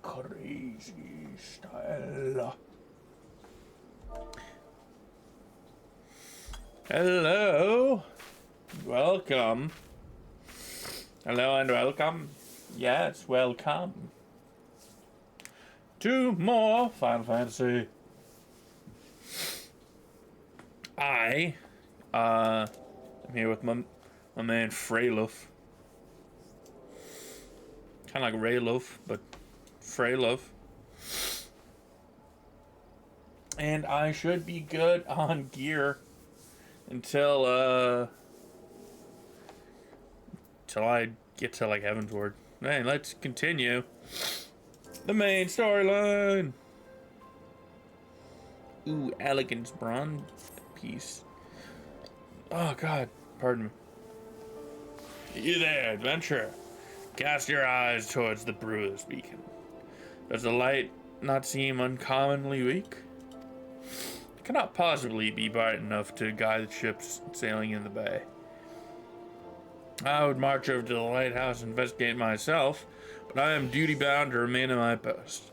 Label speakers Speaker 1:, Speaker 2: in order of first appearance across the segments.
Speaker 1: crazy style. Hello. Welcome. Hello and welcome. Yes, welcome to more Final Fantasy. I'm here with my man Freylove. Kind of like Raylove, but Freylove. And I should be good on gear until I get to like Heavensward. Man, let's continue the main storyline. Ooh, elegance bronze piece. Oh God, pardon me. You there, adventurer? Cast your eyes towards the Brewer's Beacon. Does the light not seem uncommonly weak? It cannot possibly be bright enough to guide the ships sailing in the bay. I would march over to the lighthouse and investigate myself, but I am duty-bound to remain at my post.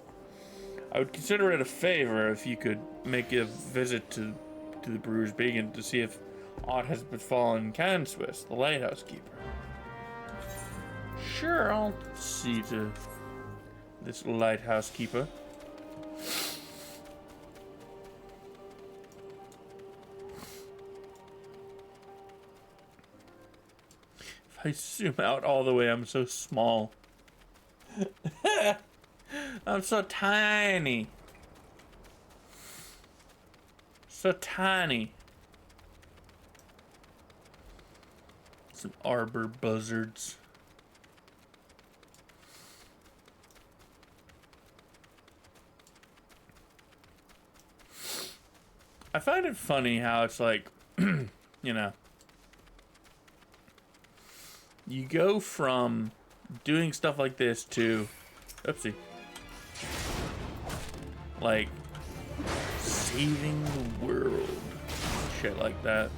Speaker 1: I would consider it a favor if you could make a visit to the Brewer's Beacon to see if aught has befallen Canswiss, the lighthouse keeper. Sure, I'll see to this lighthouse keeper. If I zoom out all the way, I'm so small. I'm so tiny. So tiny. Some arbor buzzards. I find it funny how it's like, you know, you go from doing stuff like this to, oopsie, like saving the world, shit like that.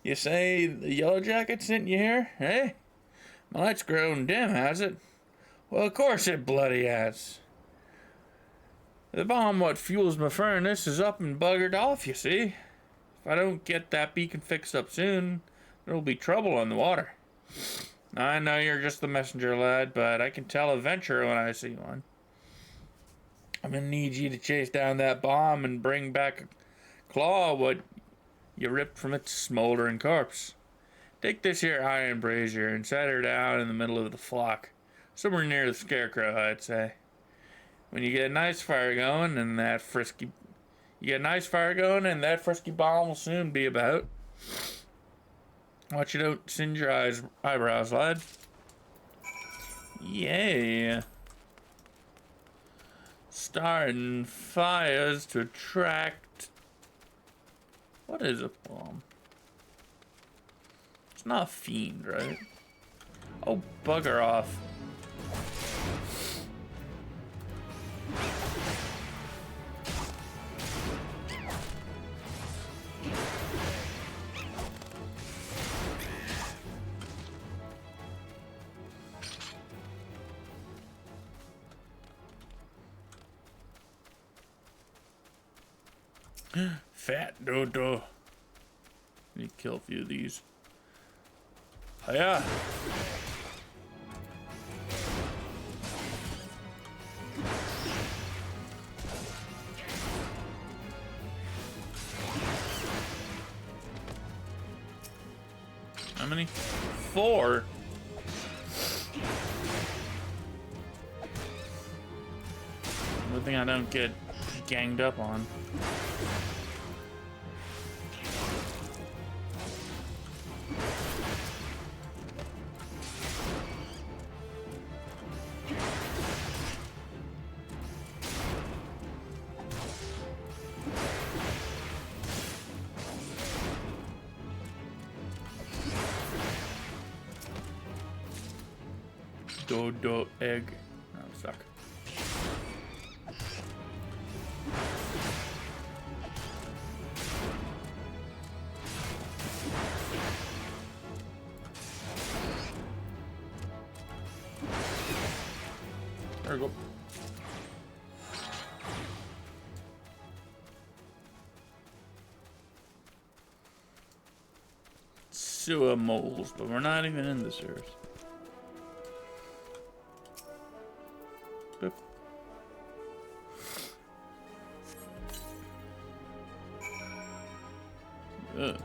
Speaker 1: You say the Yellow Jacket sent you here, eh? My light's grown dim, has it? Well, of course it bloody has. The bomb what fuels my furnace is up and buggered off, you see. If I don't get that beacon fixed up soon, there'll be trouble on the water. I know you're just the messenger, lad, but I can tell a venture when I see one. I'm gonna need you to chase down that bomb and bring back a claw what you ripped from its smoldering corpse. Take this here iron brazier and set her down in the middle of the flock, somewhere near the scarecrow, I'd say. When you get a nice fire going, and that frisky bomb will soon be about. Watch you don't singe your eyebrows, lad. Yeah. Starting fires to attract. What is a bomb? It's not a fiend, right? Oh, bugger off. Fat dodo. Need to kill a few of these. Hiya! How many? 4. Good thing I don't get ganged up on. Dodo egg. Oh, suck. sewer moles, but we're not even in the sewers. Boop. Ugh.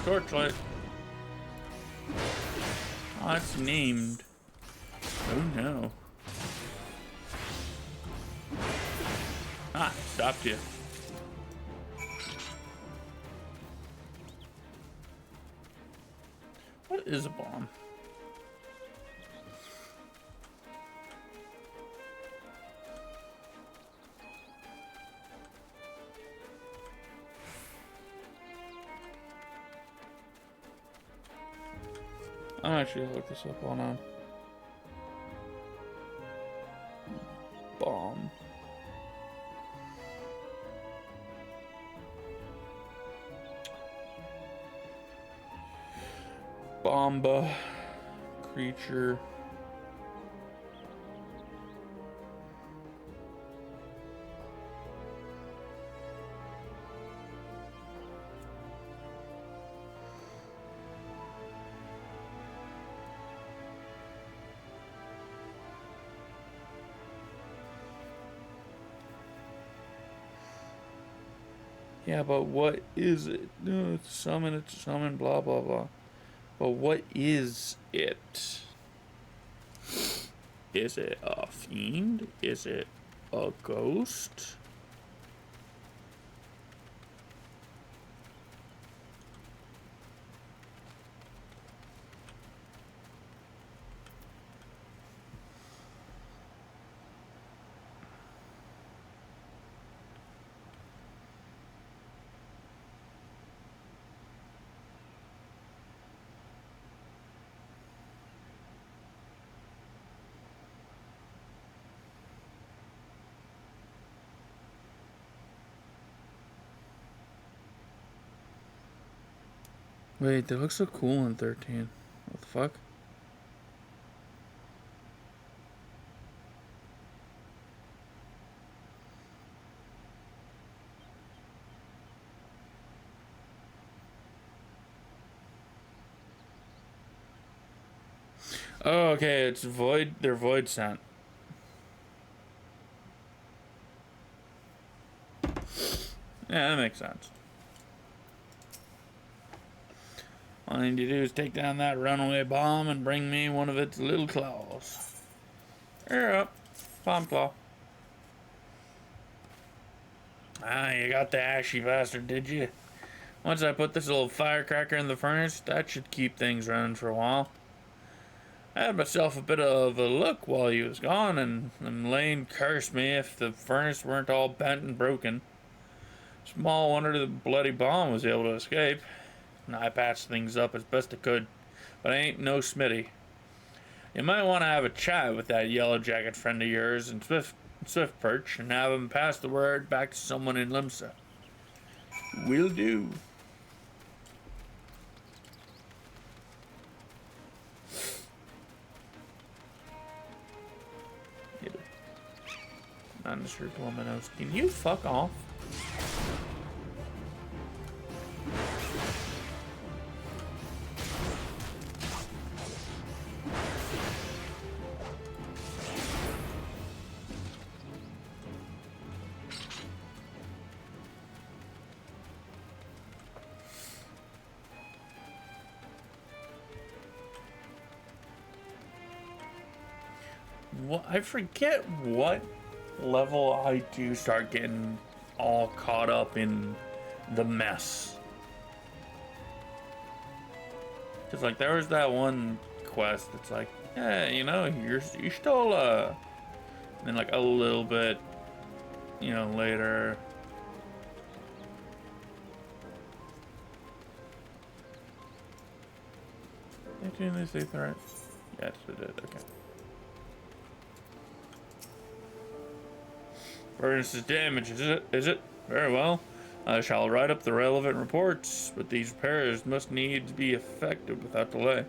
Speaker 1: Torchlight. Oh, it's named. Oh no. Ah, stopped you. What is a bomb? I'm actually gonna look this up on bomb. Bomba creature. Yeah, but what is it? No, it's summon, blah, blah, blah. But what is it? Is it a fiend? Is it a ghost? Wait, they look so cool in 13. What the fuck? Oh, okay, it's void. They're void sent. Yeah, that makes sense. All I need to do is take down that runaway bomb and bring me one of its little claws. You're up, bomb claw. Ah, you got the ashy bastard, did you? Once I put this little firecracker in the furnace, that should keep things running for a while. I had myself a bit of a look while he was gone, and Lane cursed me if the furnace weren't all bent and broken. Small wonder the bloody bomb was able to escape. I patched things up as best I could, but I ain't no Smitty. You might want to have a chat with that yellow jacket friend of yours in Swift Perch and have him pass the word back to someone in Limsa. Will do. Manager Glominos, can you fuck off? What, I forget what level I do start getting all caught up in the mess. Cause like there was that one quest that's like, yeah, you know, you're still and then like a little bit, you know, later. Did they say threat? Yes, it did. Okay. Furnace's damage, is it? Very well. I shall write up the relevant reports, but these repairs must needs be effected without delay.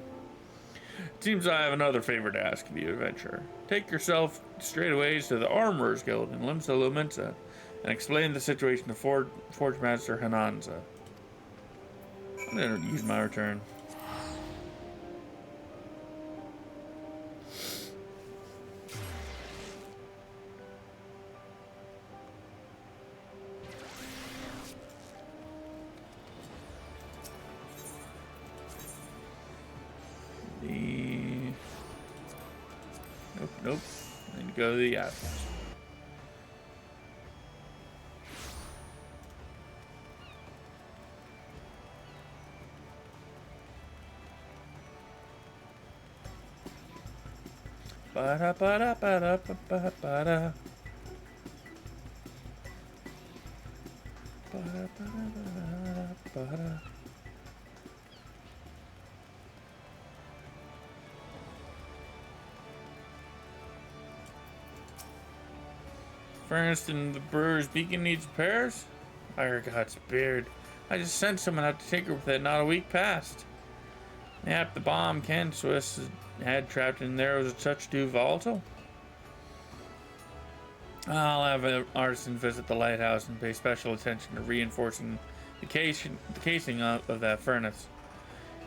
Speaker 1: Seems I have another favor to ask of you, adventurer. Take yourself straightways to the Armorers Guild in Limsa Lumensa and explain the situation to Forge Master Hananza. I'm gonna use my return. Nope. I need to go to the outpost. Ba-da, ba-da, ba-da, ba-da, ba-da. Ba-da, ba-da, ba-da. Furnace in the Brewer's Beacon needs repairs? Firegot's beard. I just sent someone out to tinker with it not a week past. Yep, the bomb Ken Swiss had trapped in there was a touch too volatile. I'll have an artisan visit the lighthouse and pay special attention to reinforcing the casing of that furnace.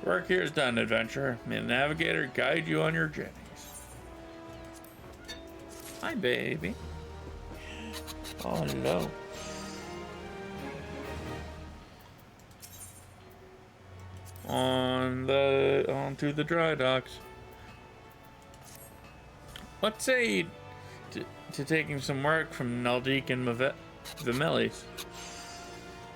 Speaker 1: Work here is done, adventurer. May the navigator guide you on your journeys. Hi, baby. Oh, hello. Onto the dry docks. What say to taking some work from Naldik and Vimelis?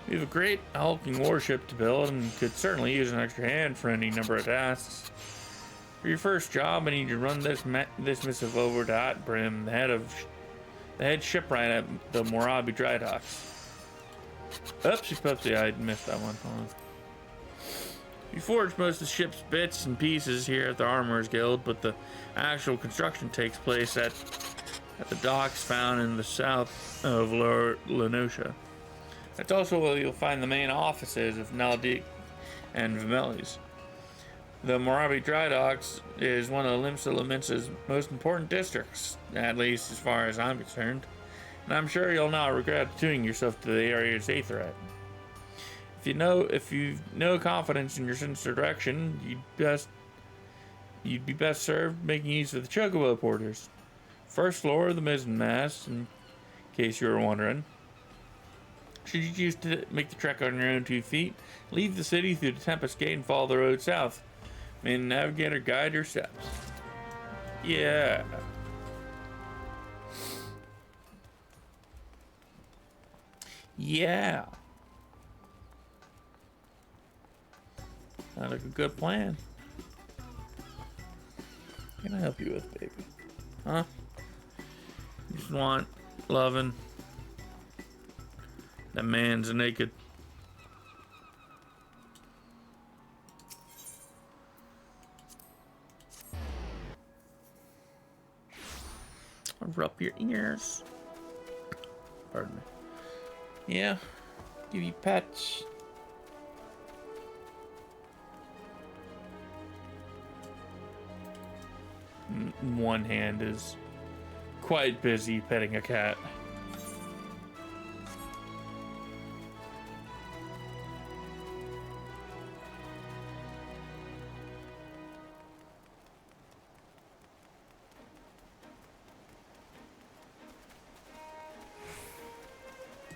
Speaker 1: We have a great hulking warship to build and could certainly use an extra hand for any number of tasks. For your first job, I need you to run this missive over to Atbrim, the head shipwright at the Morabi dry docks. Oopsie poopsie, I missed that one. Hold on. We forge most of the ship's bits and pieces here at the Armorers Guild, but the actual construction takes place at the docks found in the south of Lenosha. That's also where you'll find the main offices of Naldik and Vimelis. The Morabi Dry Docks is one of Limsa Lumensa's most important districts, at least as far as I'm concerned, and I'm sure you'll not regret attuning yourself to the area's aetherite. If you've no confidence in your sense of direction, you'd be best served making use of the chocobo porters. First floor of the mizzenmast, in case you were wondering. Should you choose to make the trek on your own 2 feet, leave the city through the Tempest Gate and follow the road south. May the navigator guide your steps. Yeah. Yeah. Sounds like a good plan. What can I help you with, baby? Huh? You just want loving. That man's naked. I'll rub your ears. Pardon me. Yeah. Give you pets. One hand is quite busy petting a cat.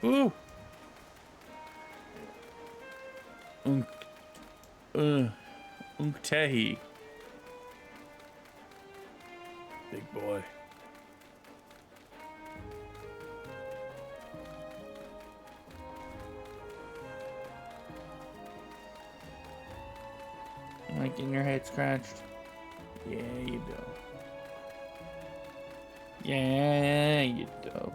Speaker 1: Ooh. Unktehi. Big boy. You like getting your head scratched? Yeah, you do. Yeah, you do.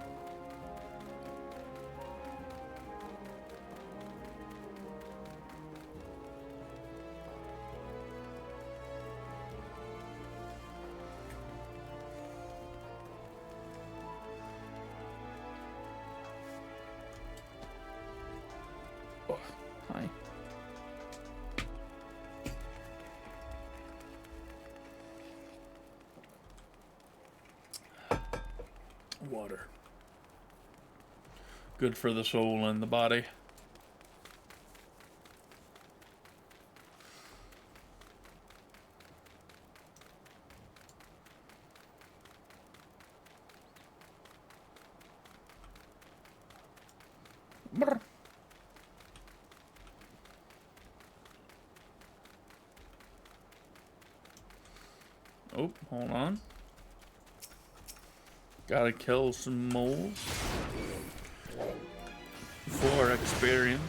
Speaker 1: Water. Good for the soul and the body. Brr. Oh, hold on. Gotta kill some moles for experience.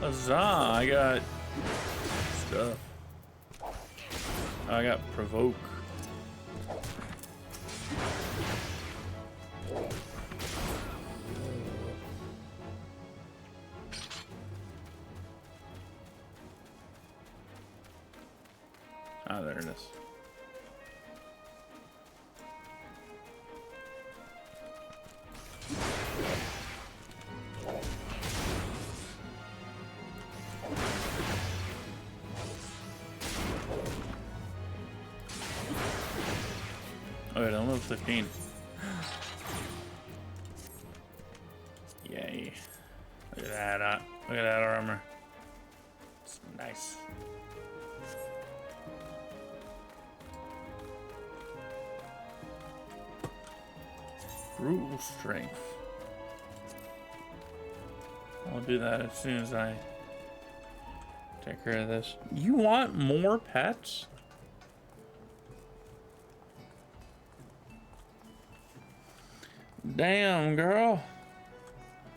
Speaker 1: Huzzah, I got stuff. I got provoke. Ah, there it is. Oh, wait, I'm level 15. Yay. Look at that, look at that armor. It's nice. Brutal strength. I'll do that as soon as I take care of this. You want more pets? Damn, girl.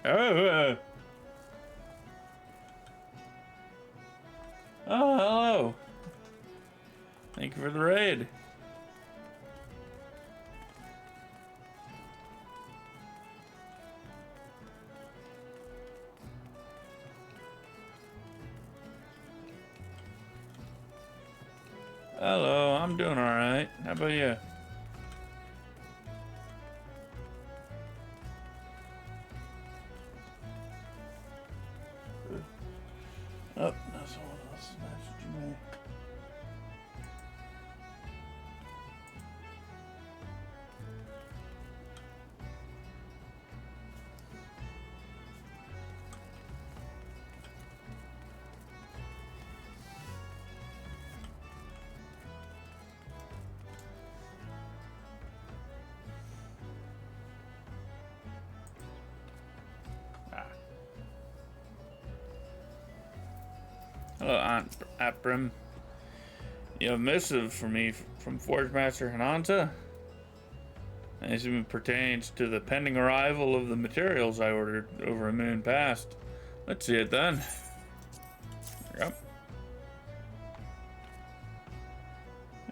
Speaker 1: Oh, hello. Thank you for the raid. Hello, I'm doing all right. How about you? Oh, no, someone else messaged me. Hello, Aunt Aprim. You have a missive for me from Forge Master Hananta. This even pertains to the pending arrival of the materials I ordered over a moon past. Let's see it then. Yep.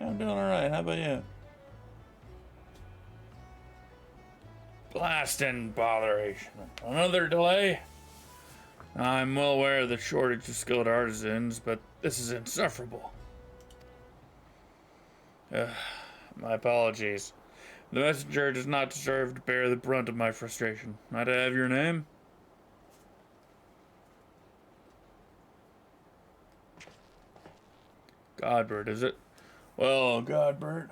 Speaker 1: Yeah, I'm doing alright. How about you? Blasting botheration. Another delay? I'm well aware of the shortage of skilled artisans, but this is insufferable. My apologies. The messenger does not deserve to bear the brunt of my frustration. Might I have your name? Godbert, is it? Well, Godbert,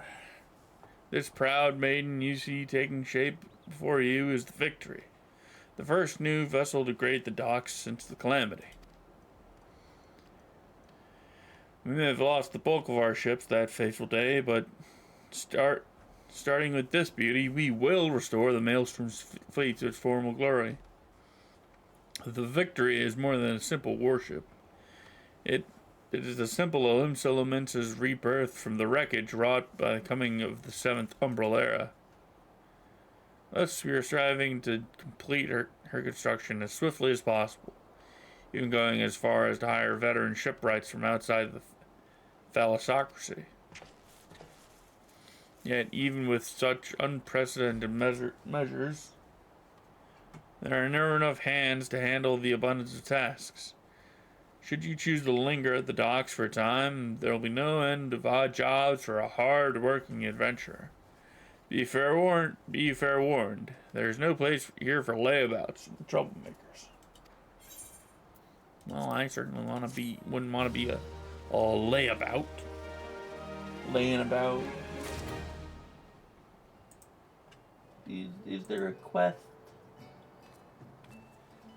Speaker 1: this proud maiden you see taking shape before you is the Victory. The first new vessel to grate the docks since the calamity. We may have lost the bulk of our ships that fateful day, but starting with this beauty, we will restore the Maelstrom's fleet to its former glory. The Victory is more than a simple warship. It is a symbol of Imsolomence's rebirth from the wreckage wrought by the coming of the 7th Umbral Era. Thus, we are striving to complete her construction as swiftly as possible, even going as far as to hire veteran shipwrights from outside the thalassocracy. Yet, even with such unprecedented measures, there are never enough hands to handle the abundance of tasks. Should you choose to linger at the docks for a time, there will be no end of odd jobs for a hard-working adventurer. Be fair warned. Be fair warned. There is no place here for layabouts and troublemakers. Well, I certainly wouldn't want to be a layabout. Laying about. Is there a quest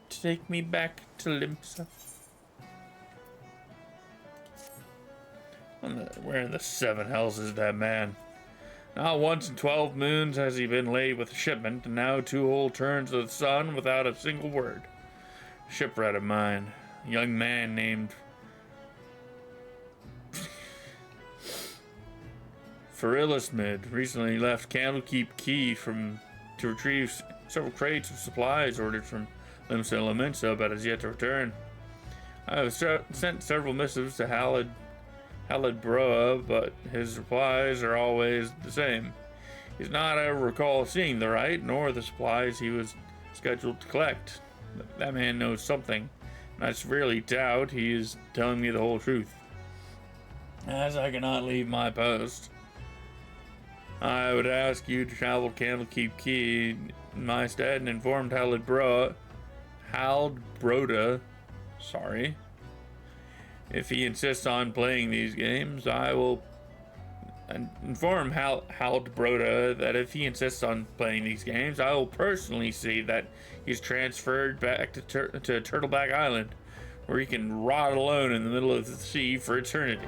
Speaker 1: to take me back to Limsa? Where in the seven hells is that man? Not once in 12 moons has he been late with a shipment, and now 2 whole turns of the sun without a single word. Shipwright of mine, a young man named Farilismid recently left Candlekeep Key to retrieve several crates of supplies ordered from Limsa Lominsa, but has yet to return. I have sent several missives to Halid Broa, but his replies are always the same. He's not ever recall seeing the right, nor the supplies he was scheduled to collect. That man knows something, and I severely doubt he is telling me the whole truth. As I cannot leave my post, I would ask you to travel to Candlekeep Key in my stead and inform Haldbroda, if he insists on playing these games. I will inform Haldbroda that if he insists on playing these games, I will personally see that he's transferred back to Turtleback Island, where he can rot alone in the middle of the sea for eternity.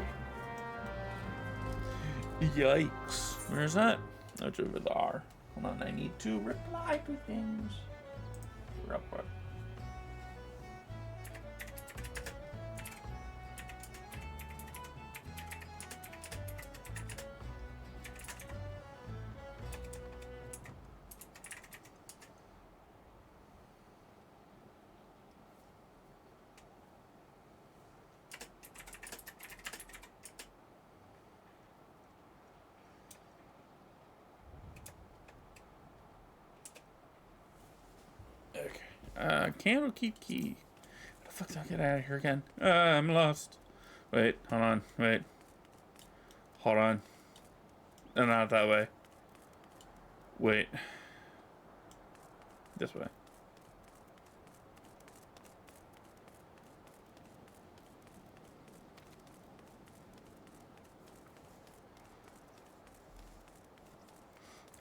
Speaker 1: Yikes. Where's that? That's over there. Hold on, I need to reply to things. Real quick. Candlekeep Key. How the fuck do I get out of here again? I'm lost. Wait, hold on. Wait. Hold on. No, not that way. Wait. This way.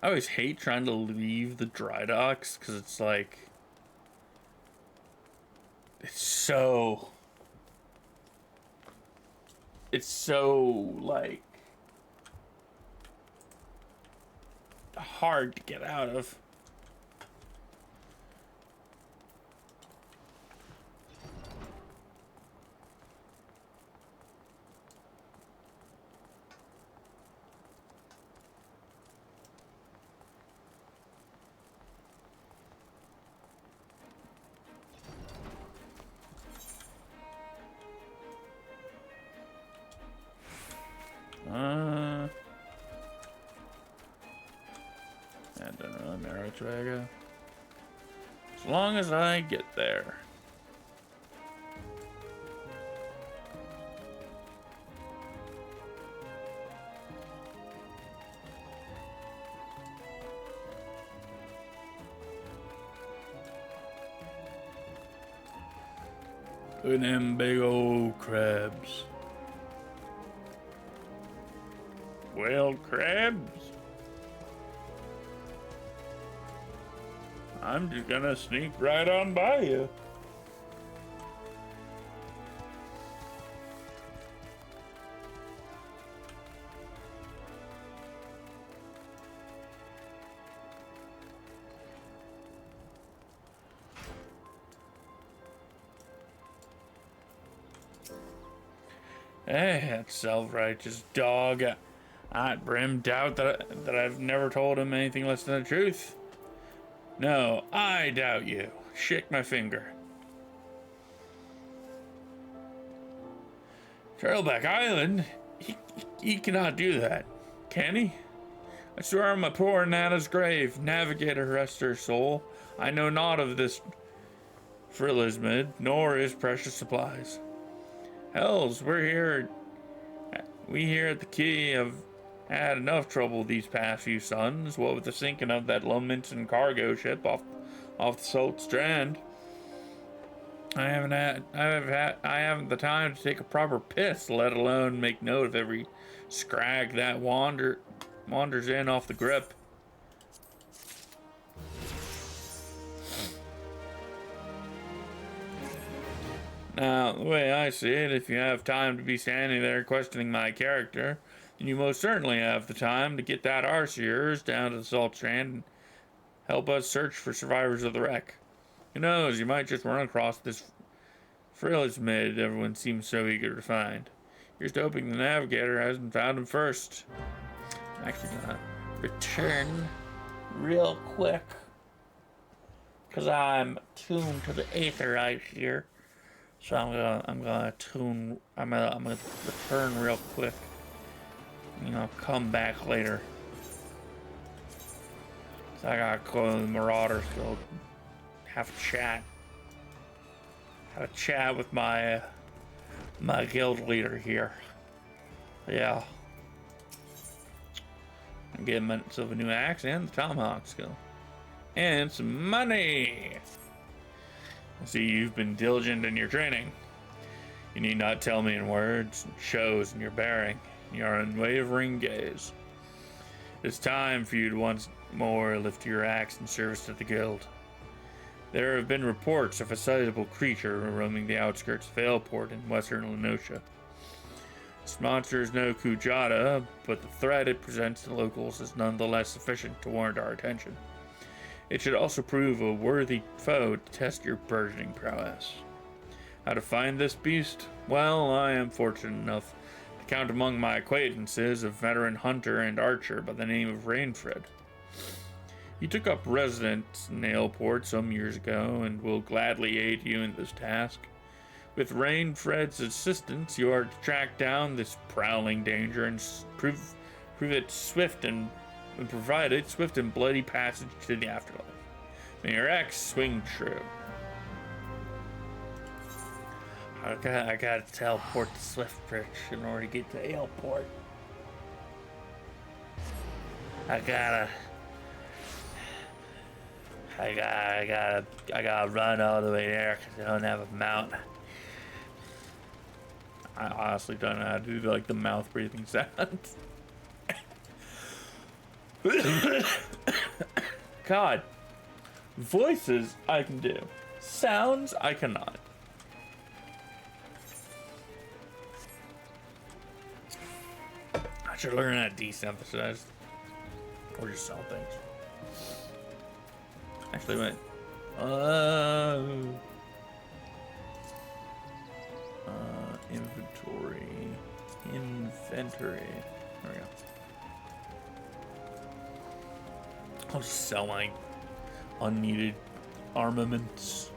Speaker 1: I always hate trying to leave the dry docks because it's like, it's so like hard to get out of. That doesn't really matter which way I go. As long as I get there. Look at them big old crabs. Whale crabs? I'm just gonna sneak right on by you. Hey, that self-righteous dog. I brim doubt that I've never told him anything less than the truth. No, I doubt you. Shake my finger. Turtleback Island? He cannot do that, can he? I swear on my poor Nana's grave, Navigator rest her soul, I know naught of this Frillismid, nor his precious supplies. Hells, we're here. We here at the Key have had enough trouble these past few suns. What with the sinking of that Lumminson cargo ship off the Salt Strand. I haven't the time to take a proper piss, let alone make note of every scrag that wanders in off the grip. Now, the way I see it, if you have time to be standing there questioning my character, then you most certainly have the time to get that arse of yours down to the Salt Strand and help us search for survivors of the wreck. Who knows, you might just run across this Frillismid everyone seems so eager to find. Here's to hoping the navigator hasn't found him first. I'm actually gonna return real quick, because I'm tuned to the aether right here. So I'm gonna return real quick. You know, come back later. So I gotta go to the Marauders Guild, have a chat with my guild leader here. Yeah, and get myself a new axe and the tomahawk skill, and some money. I see you've been diligent in your training. You need not tell me in words, it shows in your bearing, your unwavering gaze. It's time for you to once more lift your axe in service to the guild. There have been reports of a sizable creature roaming the outskirts of Aleport in western Lenosha. This monster is no Kujata, but the threat it presents to locals is nonetheless sufficient to warrant our attention. It should also prove a worthy foe to test your burgeoning prowess. How to find this beast? Well, I am fortunate enough to count among my acquaintances a veteran hunter and archer by the name of Rainfred. He took up residence in Aleport some years ago and will gladly aid you in this task. With Rainfred's assistance, you are to track down this prowling danger and prove it swift and provide it swift and bloody passage to the afterlife. May your axe swing true. I gotta teleport to Swiftbridge in order to get to Aleport. I gotta run all the way there because I don't have a mount. I honestly don't know how to do like the mouth breathing sounds. God, voices I can do, sounds I cannot. I should learn how to desynthesize or just sell things. Actually, wait. Inventory. There we go. I'll just sell my unneeded armaments.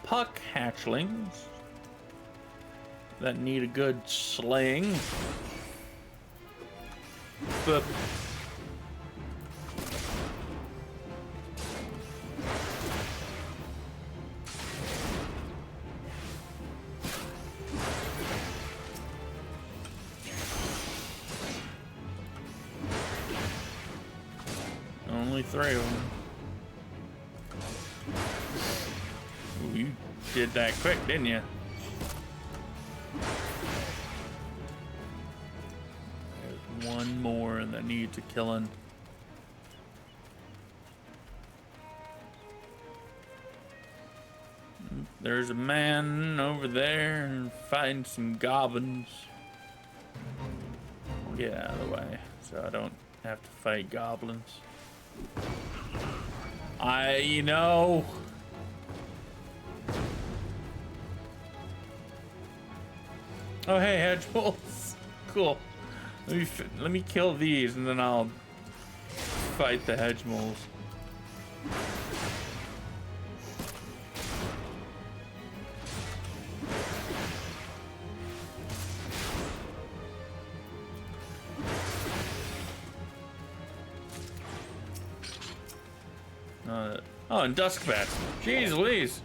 Speaker 1: Puck hatchlings that need a good slaying. But only 3 of them. Ooh, you did that quick, didn't you? There's one more that needs a killing. There's a man over there fighting some goblins. I'll get out of the way so I don't have to fight goblins. You know. Oh, hey, hedge bulls. Cool. Let me kill these and then I'll fight the hedge moles. Oh, and dusk bats. Jeez Louise.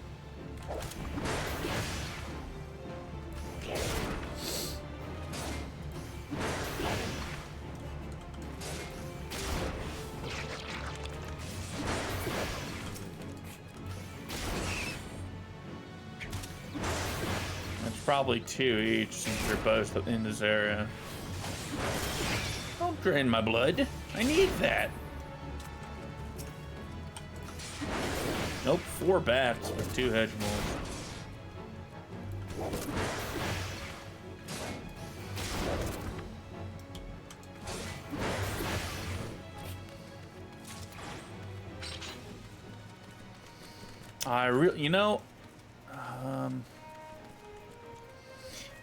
Speaker 1: That's probably 2 each since they're both in this area. Don't drain my blood. I need that. Nope, 4 bats with 2 hedge moles. You know,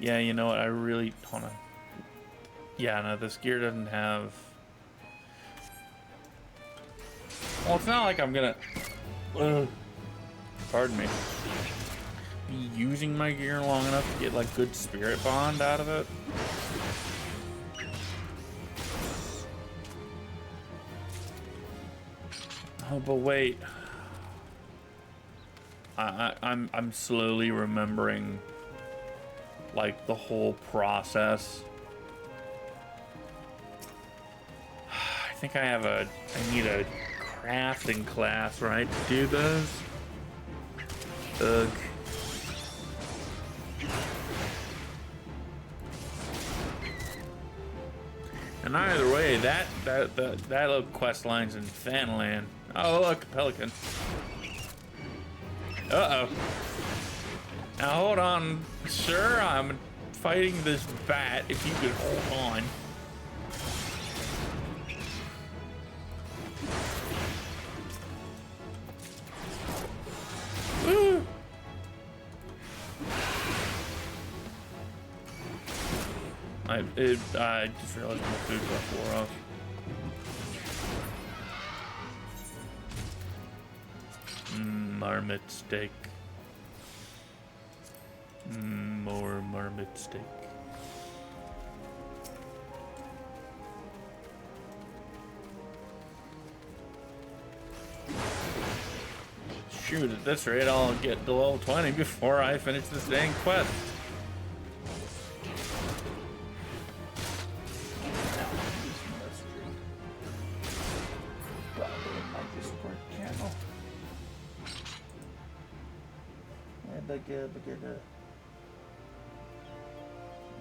Speaker 1: yeah, you know what, I really, hold on. Yeah, no, this gear doesn't have, well, it's not like I'm gonna, pardon me, be using my gear long enough to get, like, good spirit bond out of it. Oh, but wait. I'm slowly remembering, like, the whole process. I think I need a crafting class, right, to do those? Ugh. And either way, that little quest line's in Fanland. Oh, look, a pelican. Uh-oh. Now, hold on, sir. I'm fighting this bat. If you could hold on. Woo! I just realized my food got wore off. Marmot steak. More marmot steak. Shoot, at this rate, I'll get to level 20 before I finish this dang quest.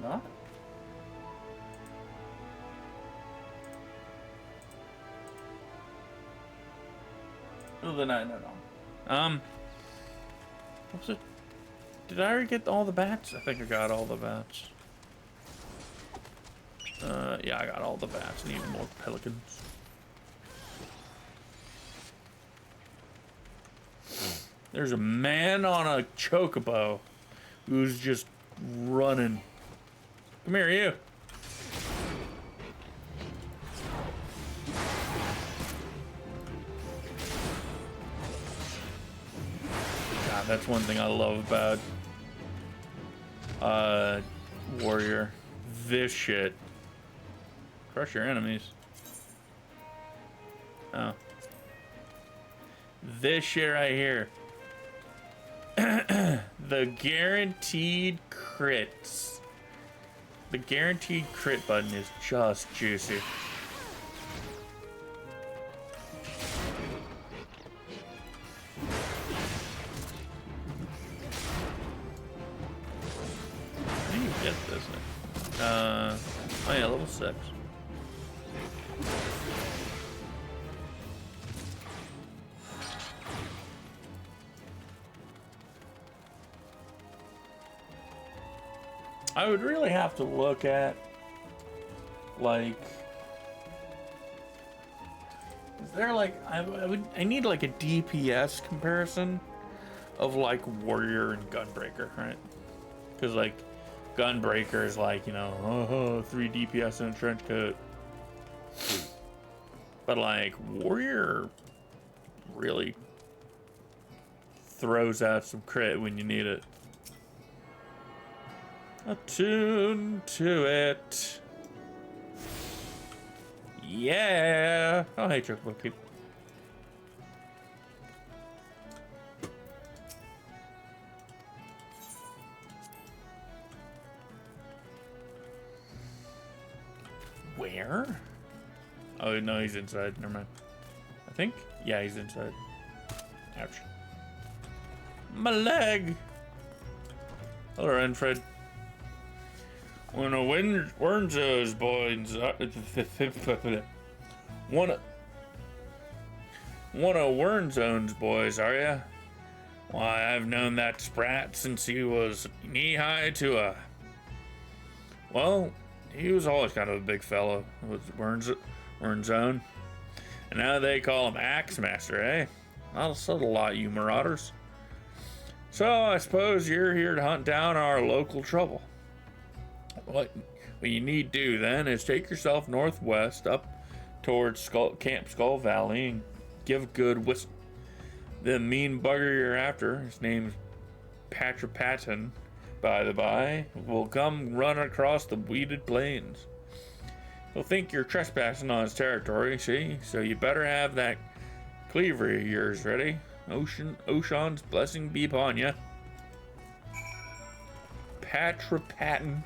Speaker 1: No? Oh, then no. What's it? Did I already get all the bats? I think I got all the bats. Yeah, I got all the bats and even more pelicans. There's a man on a chocobo who's just running. Come here, you. God, that's one thing I love about Warrior. This shit. Crush your enemies. Oh. This shit right here. The guaranteed crits. The guaranteed crit button is just juicy. How do you get this? Oh yeah, level 6. I would really have to look at, like, is there like, I need like a DPS comparison of like Warrior and Gunbreaker, right? Because like Gunbreaker is like, you know, 3 DPS in a trench coat. But like Warrior really throws out some crit when you need it. Attune to it. Yeah. Oh, hey, Chocobo Keep. Where? Oh, no, he's inside. Never mind. I think? Yeah, he's inside. Ouch. My leg! Hello, Renfred. One of Wernzo's boys... One of Wernzo's boys, are ya? Why, I've known that sprat since he was knee-high to a... Well, he was always kind of a big fellow with Wernzone. And now they call him Axe Master, eh? I'll settle a lot, you marauders. So, I suppose you're here to hunt down our local trouble. What you need to do, then, is take yourself northwest up towards Camp Skull Valley and give a good whistle. The mean bugger you're after, his name's Patrapatin, by the by, will come run across the weeded plains. He'll think you're trespassing on his territory, see? So you better have that cleaver of yours ready. Ocean's blessing be upon you. Patrapatin.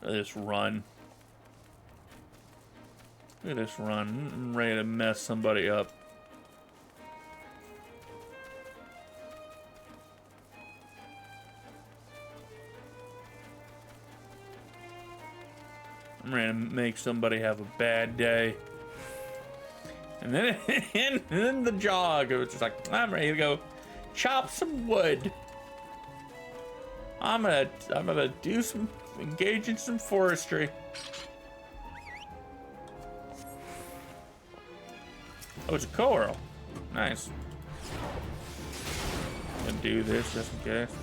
Speaker 1: Look at this run. Look at this run. I'm ready to mess somebody up. I'm ready to make somebody have a bad day. And then, and then the jog. It's just like, I'm ready to go chop some wood. I'm gonna do some, engage in some forestry. Oh, it's a coral. Nice. Gonna do this just in case.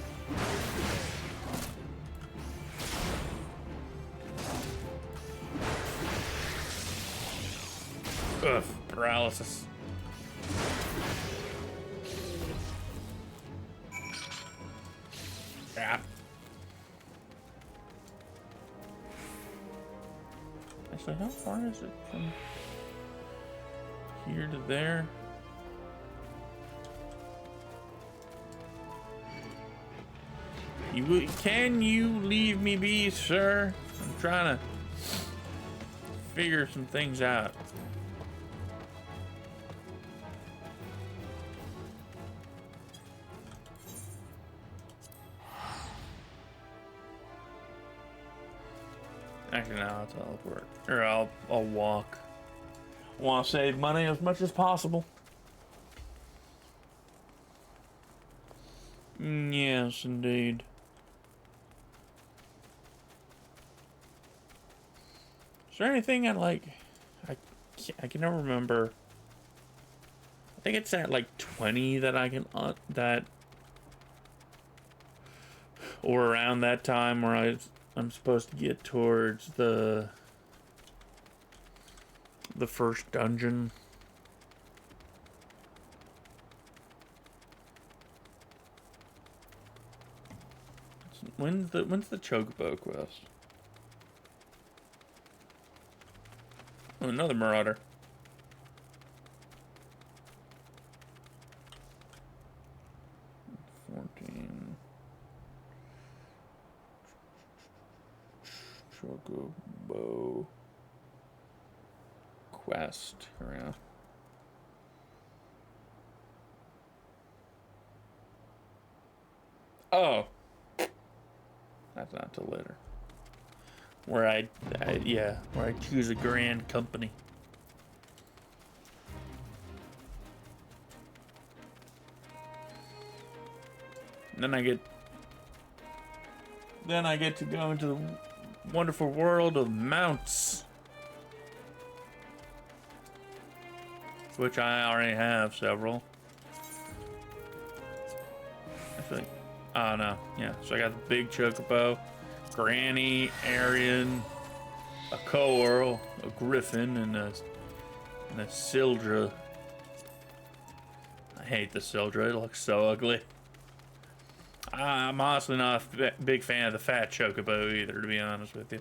Speaker 1: Ugh, paralysis. Yeah. Actually, how far is it from here to there? Can you leave me be, sir? I'm trying to figure some things out. Actually, no, I'll teleport. Or I'll walk. I want to save money as much as possible. Yes, indeed. Is there anything at like... I can never remember. I think it's at like 20 that I can... that... Or around that time where I'm supposed to get towards the first dungeon. When's the Chocobo quest? Oh, another marauder. Chocobo quest around. Oh, that's not till later. Where I choose a grand company. And then I get to go into the wonderful world of mounts, which I already have several. Actually, oh no, yeah. So I got the big Chocobo, Granny, Arian, a Coral, a Griffin, and a Sildra. I hate the Sildra. It looks so ugly. I'm honestly not a big fan of the fat Chocobo either, to be honest with you.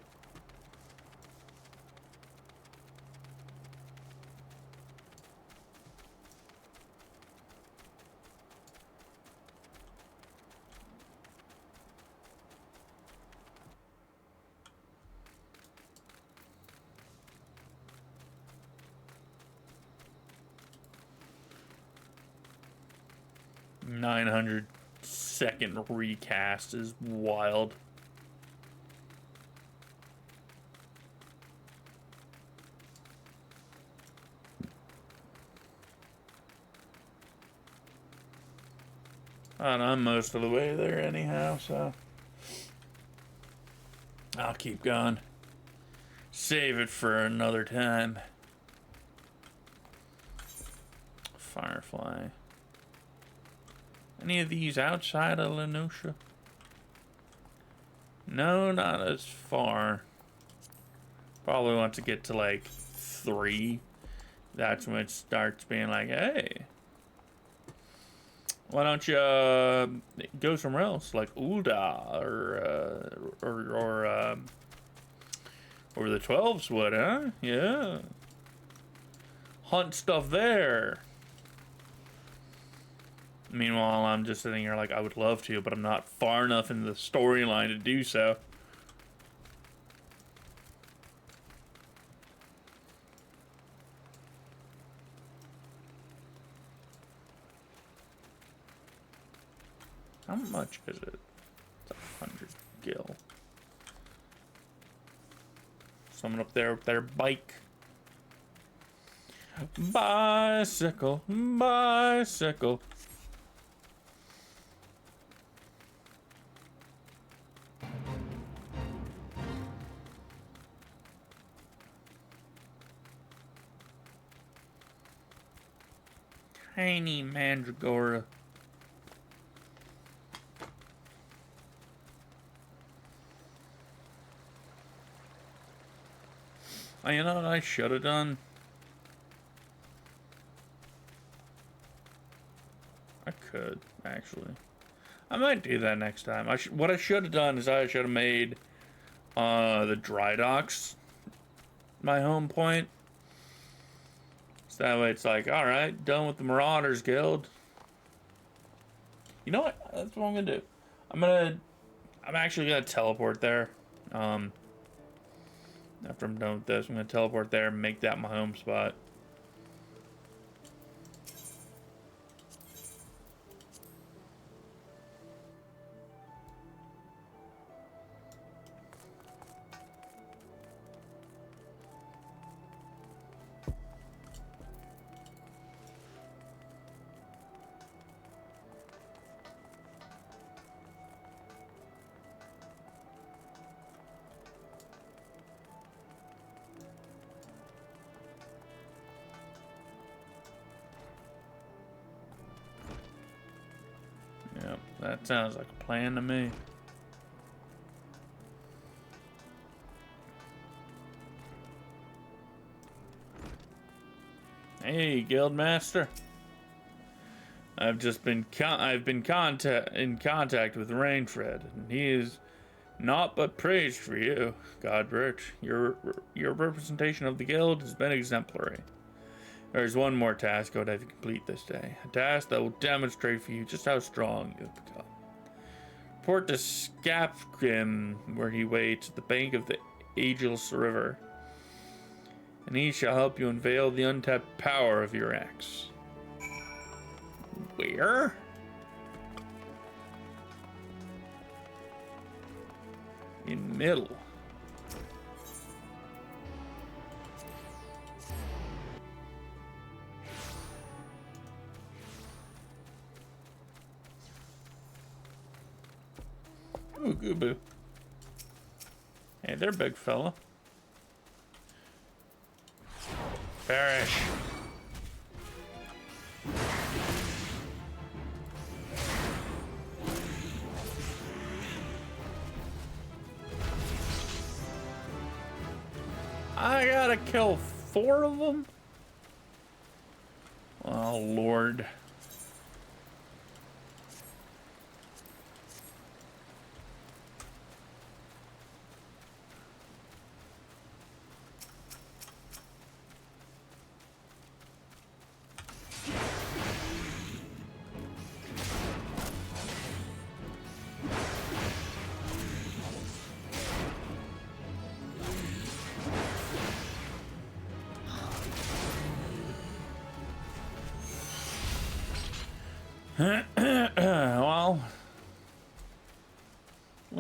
Speaker 1: 900-second recast is wild. And I'm most of the way there anyhow, so I'll keep going. Save it for another time. Firefly. Any of these outside of Lenosha? No, not as far. Probably want to get to like 3. That's when it starts being like, hey, why don't you go somewhere else, like Ul'dah or the 12s would, huh? Yeah. Hunt stuff there. Meanwhile, I'm just sitting here like, I would love to, but I'm not far enough in the storyline to do so. How much is it? It's 100 gil. Someone up there with their bike. Bicycle, bicycle. Tiny mandragora. Oh, you know what I should have done? I could, actually. I might do that next time. What I should have done is I should have made the dry docks my home point. So that way it's like, alright, done with the Marauders Guild. You know what? That's what I'm gonna do. I'm actually gonna teleport there. After I'm done with this, I'm gonna teleport there and make that my home spot. Yep, that sounds like a plan to me. Hey, Guildmaster. I've been in contact with Rainfred, and he is naught but praised for you, Godric. Your representation of the guild has been exemplary. There's one more task I would have you complete this day. A task that will demonstrate for you just how strong you have become. Report to Skapgrim, where he waits at the bank of the Aegis River, and he shall help you unveil the untapped power of your axe. Where? In middle. Ooh, Goobo. Hey there, big fella. Perish. I gotta kill 4 of them? Oh, Lord.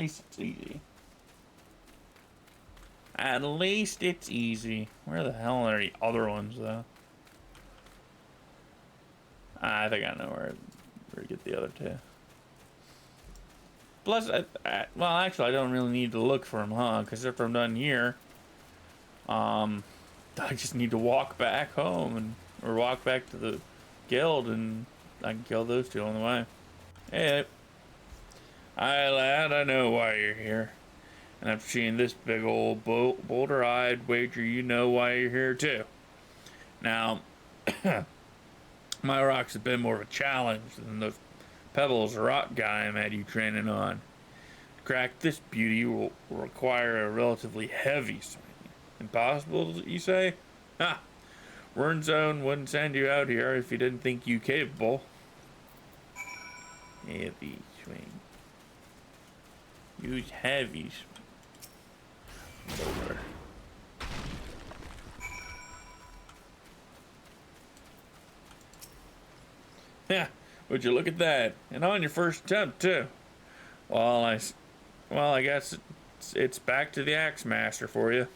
Speaker 1: least it's easy. At least it's easy. Where the hell are the other ones, though? I think I know where to get the other two. Plus, well, actually, I don't really need to look for them, huh? Because if I'm done here, I just need to walk back home or walk back to the guild, and I can kill those two on the way. Hey, hi lad, I know why you're here, and I've seen this big old boulder. I'd wager you know why you're here too. Now, my rocks have been more of a challenge than those pebbles rock guy I'm had you training on. To crack this beauty will require a relatively heavy swing. Impossible, you say? Ha! Wyrmzone wouldn't send you out here if he didn't think you capable. Heavy swing. Use heavy swing. Over. Yeah, would you look at that? And on your first attempt, too. Well, I guess it's back to the Axe Master for you.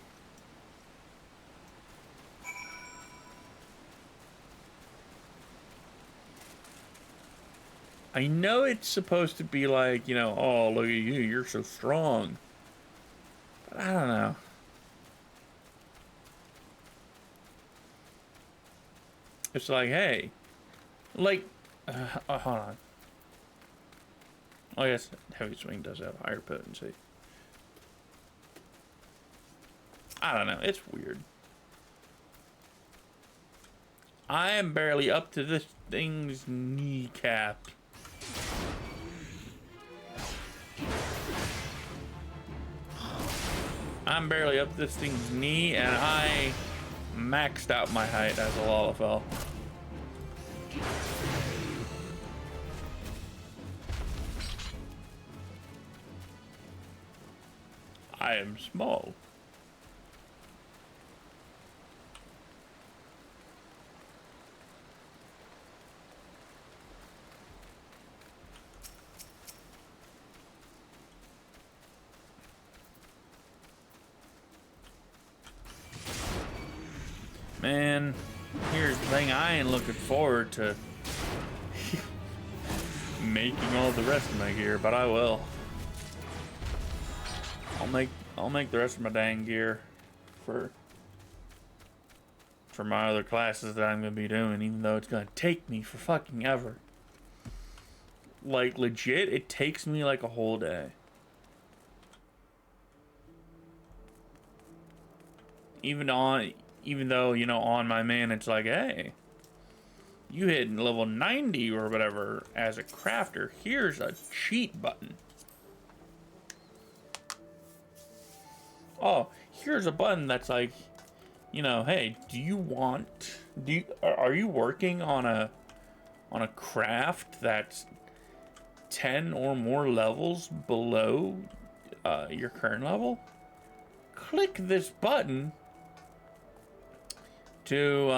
Speaker 1: I know it's supposed to be like, you know, oh, look at you, you're so strong. But I don't know. It's like, hey, like, hold on. Oh, yes, heavy swing does have higher potency. I don't know, it's weird. I am barely up to this thing's kneecap. I'm barely up this thing's knee, and I maxed out my height as a Lalafell. I am small. Man, here's the thing, I ain't looking forward to making all the rest of my gear, but I will. I'll make the rest of my dang gear for my other classes that I'm gonna be doing, even though it's gonna take me for fucking ever. Like, legit, it takes me like a whole day. Even though, you know, on my man, it's like, hey, you hit level 90 or whatever as a crafter. Here's a cheat button. Oh, here's a button that's like, you know, hey, are you working on a craft that's 10 or more levels below your current level? Click this button to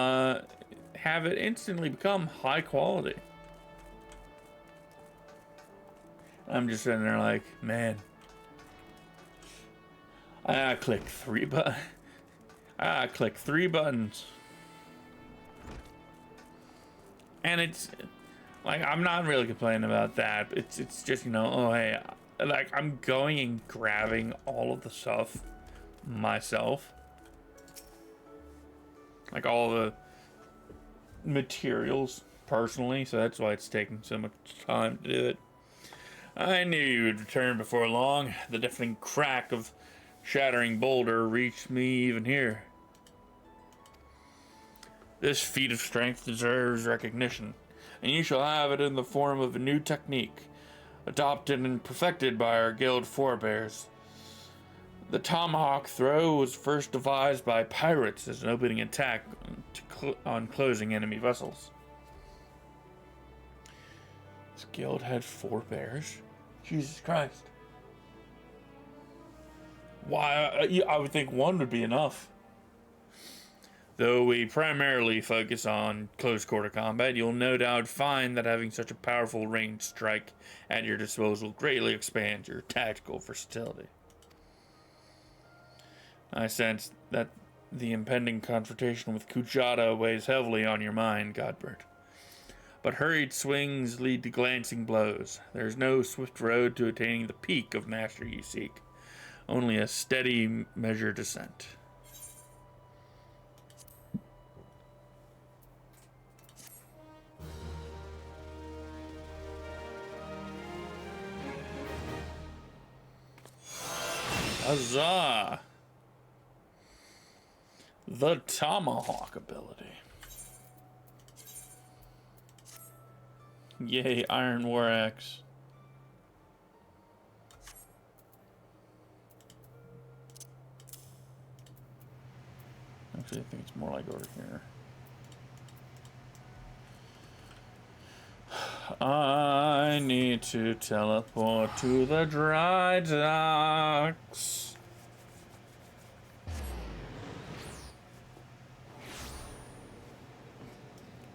Speaker 1: have it instantly become high quality. I'm just sitting there like, man, I click three buttons. And it's like, I'm not really complaining about that. It's just, you know, oh hey, like, I'm going and grabbing all of the stuff myself. Like all the materials personally, so that's why it's taking so much time to do it. I knew you would return before long. The deafening crack of shattering boulder reached me even here. This feat of strength deserves recognition, and you shall have it in the form of a new technique, adopted and perfected by our guild forebears. The tomahawk throw was first devised by pirates as an opening attack on closing enemy vessels. This guild had forebears? Jesus Christ. Why, I would think one would be enough. Though we primarily focus on close quarter combat, you'll no doubt find that having such a powerful ranged strike at your disposal greatly expands your tactical versatility. I sense that the impending confrontation with Kujata weighs heavily on your mind, Godbert. But hurried swings lead to glancing blows. There is no swift road to attaining the peak of mastery you seek, only a steady, measured descent. Huzzah! The Tomahawk ability. Yay, Iron War Axe. Actually, I think it's more like over here. I need to teleport to the dry docks.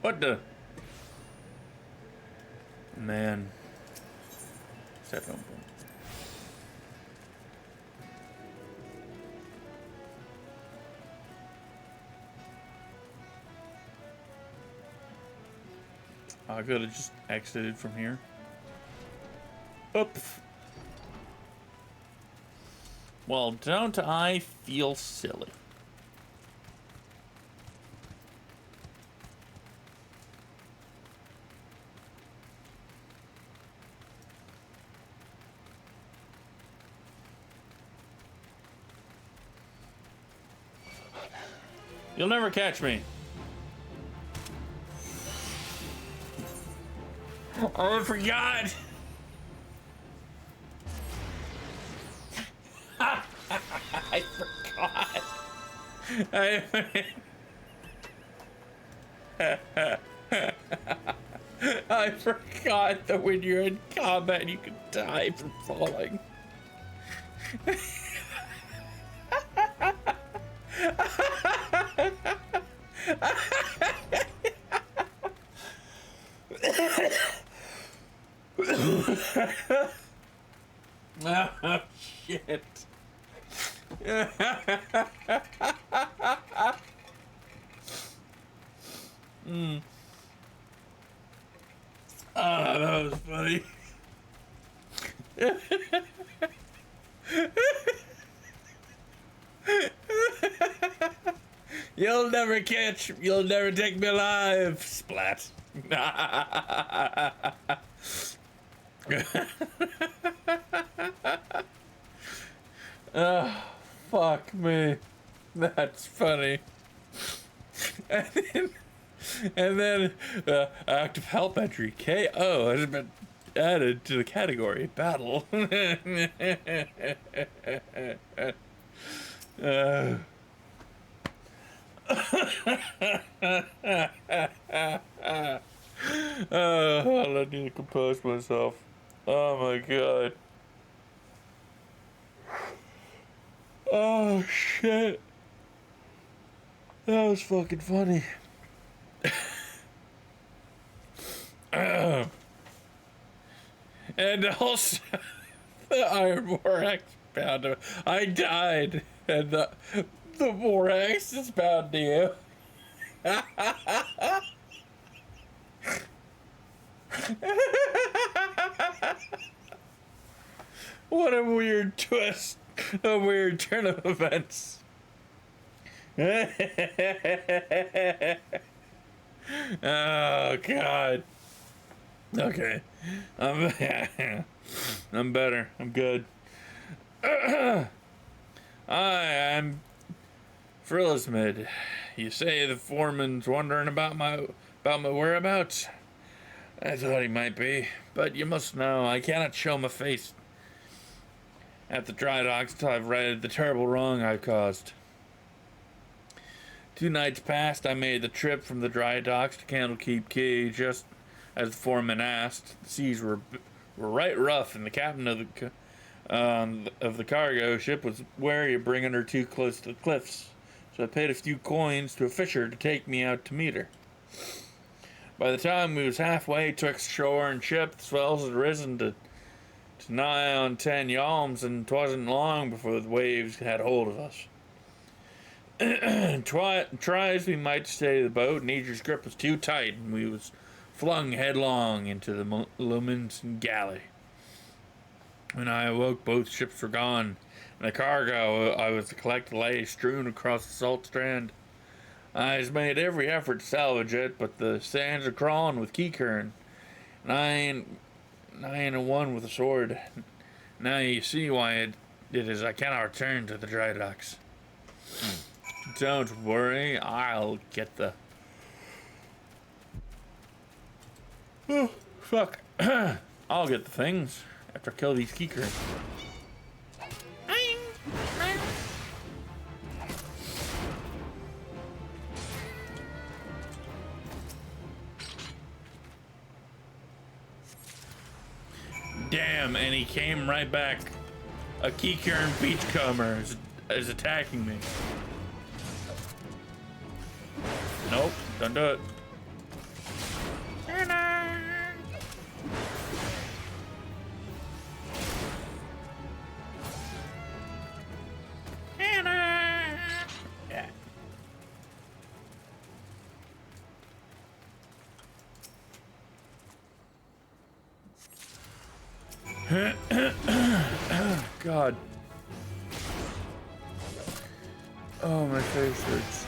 Speaker 1: What the? Man. Set home. I could have just exited from here. Oops. Well, don't I feel silly? You'll never catch me. I forgot. I forgot. I forgot that when you're in combat, you can die from falling. Oh, shit. Oh, that was funny. You'll never take me alive. Splat. Oh, fuck me. That's funny. And then active help entry KO has been added to the category battle. I need to compose myself. Oh my god. Oh shit. That was fucking funny. And also, the Iron War Axe bound to. I died, and the War Axe is bound to you. What a weird twist. A weird turn of events. Oh, God. Okay. I'm better. I'm good. I'm Frillismid. You say the foreman's wondering about my whereabouts? I thought he might be, but you must know I cannot show my face at the dry docks until I've righted the terrible wrong I've caused. 2 nights past, I made the trip from the dry docks to Candlekeep Quay, just as the foreman asked. The seas were right rough, and the captain of the cargo ship was wary of bringing her too close to the cliffs so I paid a few coins to a fisher to take me out to meet her. By the time we was halfway twixt shore and ship, the swells had risen to nigh on 10 yalms, and 'twasn't long before the waves had hold of us. Try as we might to stay the boat, nature's grip was too tight, and we was flung headlong into the Lumen's galley. When I awoke, both ships were gone, and the cargo I was to collect lay strewn across the salt strand. I has made every effort to salvage it, but the sands are crawling with key current, and I ain't a one with a sword. Now you see why it is I cannot return to the dry docks. Don't worry, I'll get the... Oh, fuck. I'll get the things after I kill these key currents. Damn, and he came right back. A Keycurrent beachcomber is attacking me. Nope, don't do it. Yeah. God. Oh, my face hurts.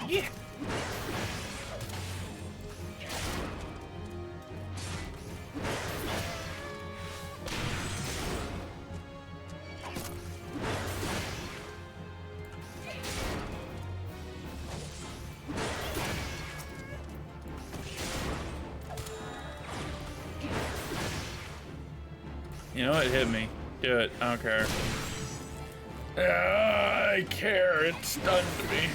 Speaker 1: Yeah. You know what? Hit me. Do it. I don't care. I care. It stunned me.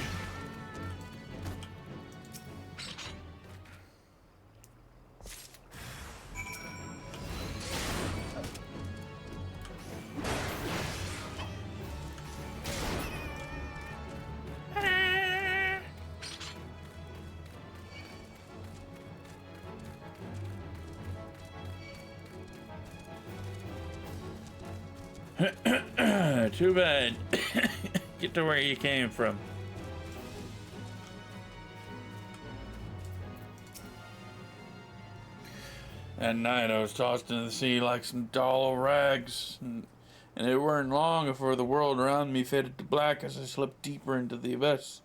Speaker 1: Too bad. Get to where you came from. That night I was tossed into the sea like some dull rags, and it weren't long before the world around me faded to black as I slipped deeper into the abyss.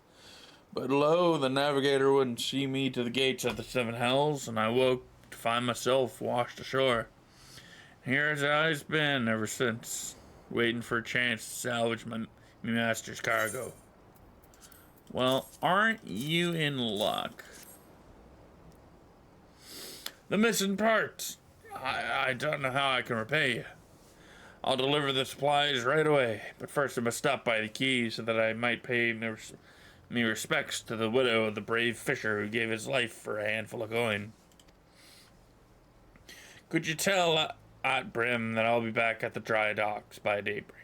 Speaker 1: But lo, the navigator wouldn't see me to the gates of the seven hells, and I woke to find myself washed ashore. Here's how it's been ever since, waiting for a chance to salvage my master's cargo. Well, aren't you in luck? The missing parts. I don't know how I can repay you. I'll deliver the supplies right away, but first I must stop by the quay so that I might pay me respects to the widow of the brave fisher who gave his life for a handful of coin. Could you tell Aunt Brim that I'll be back at the dry docks by daybreak?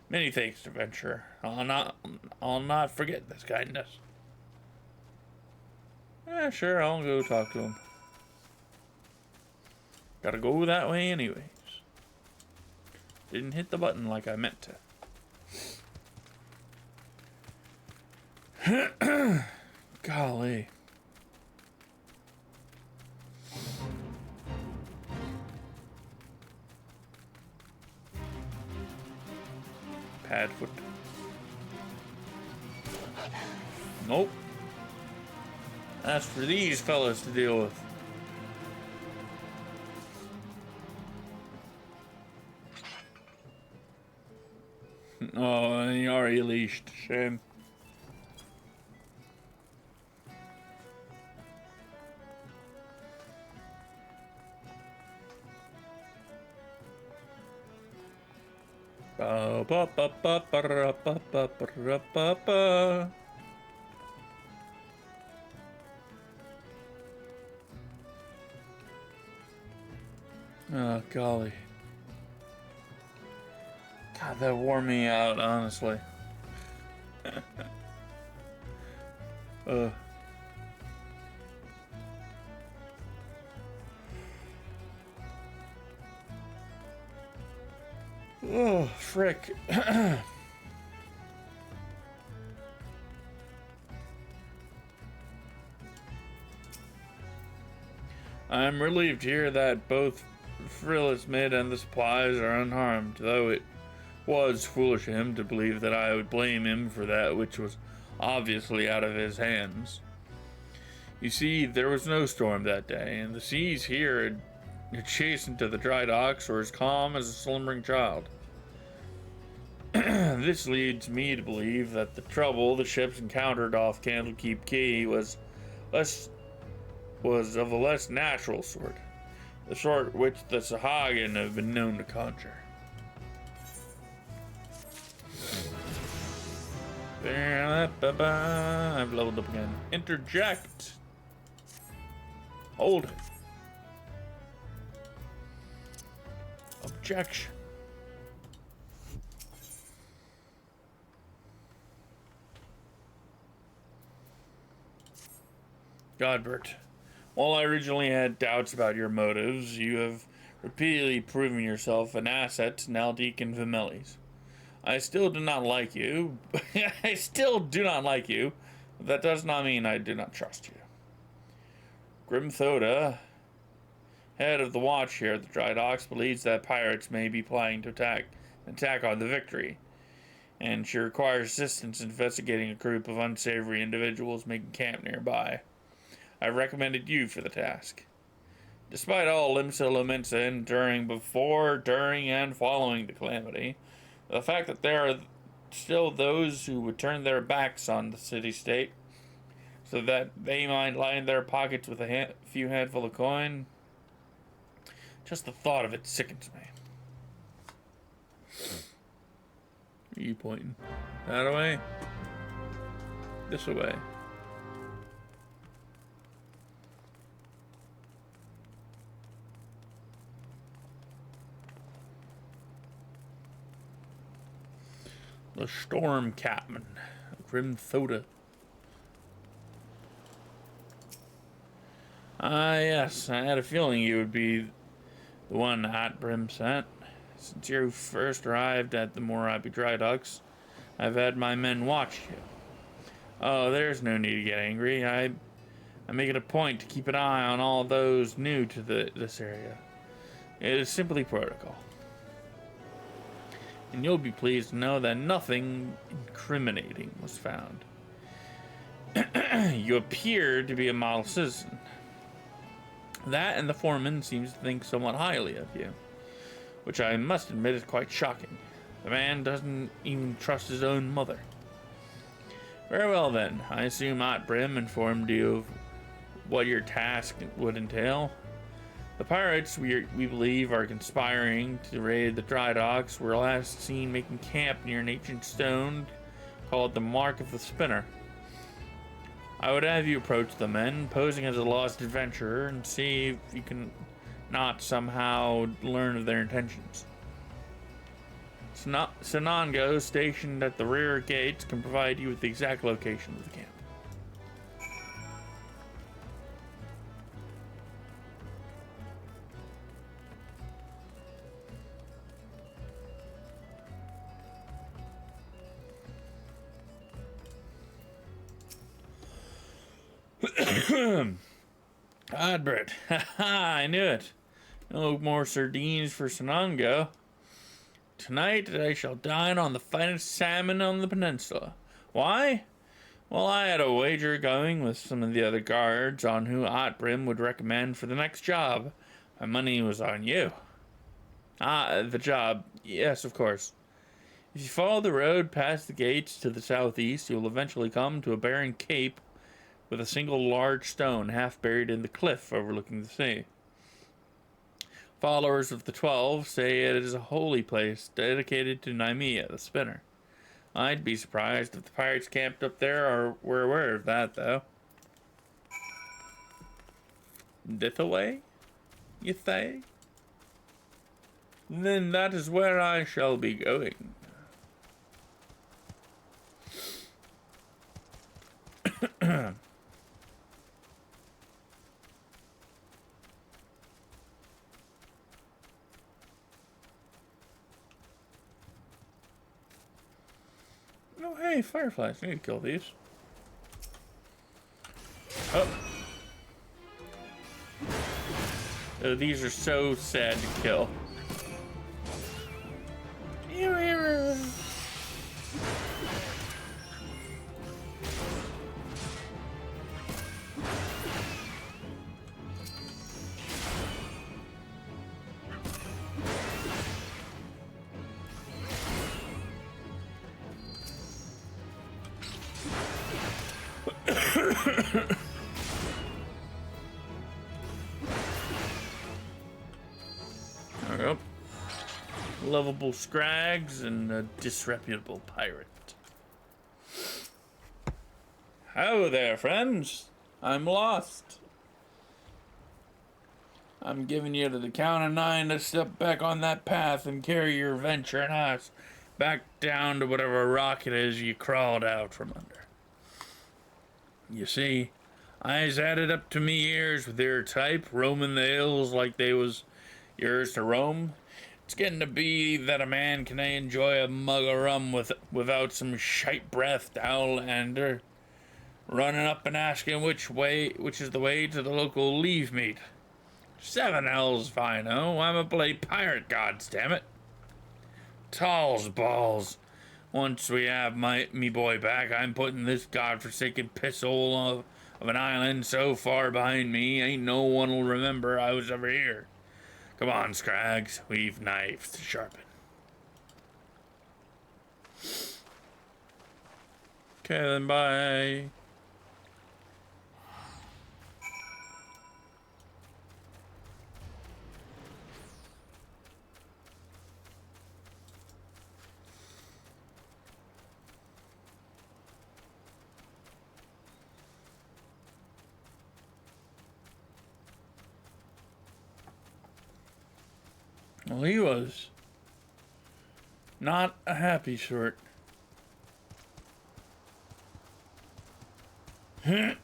Speaker 1: Many thanks, adventurer. I'll not forget this kindness. Sure, I'll go talk to him. Gotta go that way anyways. Didn't hit the button like I meant to. Golly. Padfoot. Nope. That's for these fellas to deal with. Oh, and he already leashed. Shame. Ba ba ba ba ba ba ba ba ba ba ba. Oh, golly. God, that wore me out, honestly. uh. Oh, frick. I'm relieved to hear that both Frillismid and the supplies are unharmed, though it was foolish of him to believe that I would blame him for that which was obviously out of his hands. You see, there was no storm that day, and the seas here adjacent to the dry docks were as calm as a slumbering child. This leads me to believe that the trouble the ships encountered off Candlekeep Key was of a less natural sort, the sort which the Sahagin have been known to conjure. I've leveled up again. Interject. Hold it. Objection. Godbert, while I originally had doubts about your motives, you have repeatedly proven yourself an asset to Naldik and Vimelis. I still do not like you. I still do not like you. But that does not mean I do not trust you. Grimthoda, head of the watch here at the dry docks, believes that pirates may be planning to attack on the Victory, and she requires assistance in investigating a group of unsavory individuals making camp nearby. I recommended you for the task. Despite all Limsa Lominsa enduring before, during, and following the calamity, the fact that there are still those who would turn their backs on the city-state so that they might line their pockets with a few handful of coin, just the thought of it sickens me. Where are you pointing? That away? This away. The Storm Captain, Grimthoda. Yes, I had a feeling you would be the one Atbrim sent. Since you first arrived at the Morabi Dry Docks, I've had my men watch you. Oh, there's no need to get angry. I make it a point to keep an eye on all those new to this area. It is simply protocol. And you'll be pleased to know that nothing incriminating was found. You appear to be a model citizen. That and the foreman seems to think somewhat highly of you, which I must admit is quite shocking. The man doesn't even trust his own mother. Very well then, I assume Atbrim informed you of what your task would entail. The pirates we believe are conspiring to raid the dry docks were last seen making camp near an ancient stone called the Mark of the Spinner. I would have you approach the men, posing as a lost adventurer, and see if you can not somehow learn of their intentions. Sanango, stationed at the rear gates, can provide you with the exact location of the camp. Godbert, I knew it. No more sardines for Sanango. Tonight I shall dine on the finest salmon on the peninsula. Why? Well, I had a wager going with some of the other guards on who Atbrim would recommend for the next job. My money was on you. The job. Yes, of course. If you follow the road past the gates to the southeast, you'll eventually come to a barren cape with a single large stone half buried in the cliff overlooking the sea. Followers of the 12 say it is a holy place dedicated to Naimia, the spinner. I'd be surprised if the pirates camped up there or were aware of that, though. Dithaway? You say? then that is where I shall be going. Oh, hey, fireflies. I need to kill these. Oh. Oh, these are so sad to kill. There we go. Lovable scrags and a disreputable pirate. Hello there, friends. I'm lost. I'm giving you to the count of 9 to step back on that path and carry your venturing ass back down to whatever rock it is you crawled out from under. You see, I's had it up to me ears with their type, roaming the hills like they was yours to roam. It's getting to be that a man can enjoy a mug of rum without some shite-breathed outlander running up and asking which is the way to the local leave meet. 7 L's if I know. I'm a bloody pirate, goddammit. Talls balls. Once we have me boy back, I'm putting this godforsaken pisshole of an island so far behind me, ain't no one'll remember I was ever here. Come on, Scrags, we've knives to sharpen. Okay, then bye. Well, he was not a happy sort. Look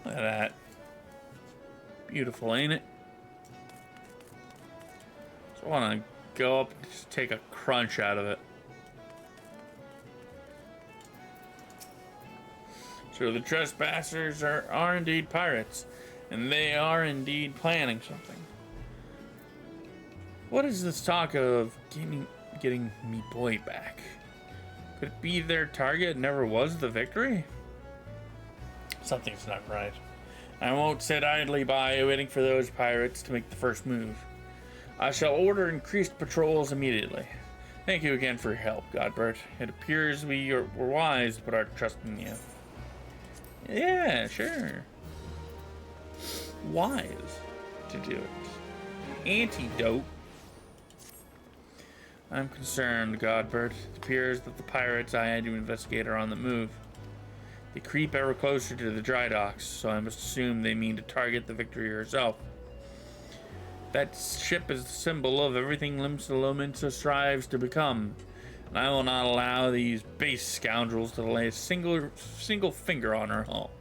Speaker 1: at that. Beautiful, ain't it? So I want to go up and just take a crunch out of it. So the trespassers are indeed pirates, and they are indeed planning something. What is this talk of getting me boy back? Could it be their target never was the victory? Something's not right. I won't sit idly by waiting for those pirates to make the first move. I shall order increased patrols immediately. Thank you again for your help, Godbert. It appears we were wise to put our trust in you. Yeah, sure. Wise to do it. Antidote. I'm concerned, Godbert. It appears that the pirates I had to investigate are on the move. They creep ever closer to the dry docks, so I must assume they mean to target the Victory herself. That ship is the symbol of everything Limsa strives to become, and I will not allow these base scoundrels to lay a single finger on her hull.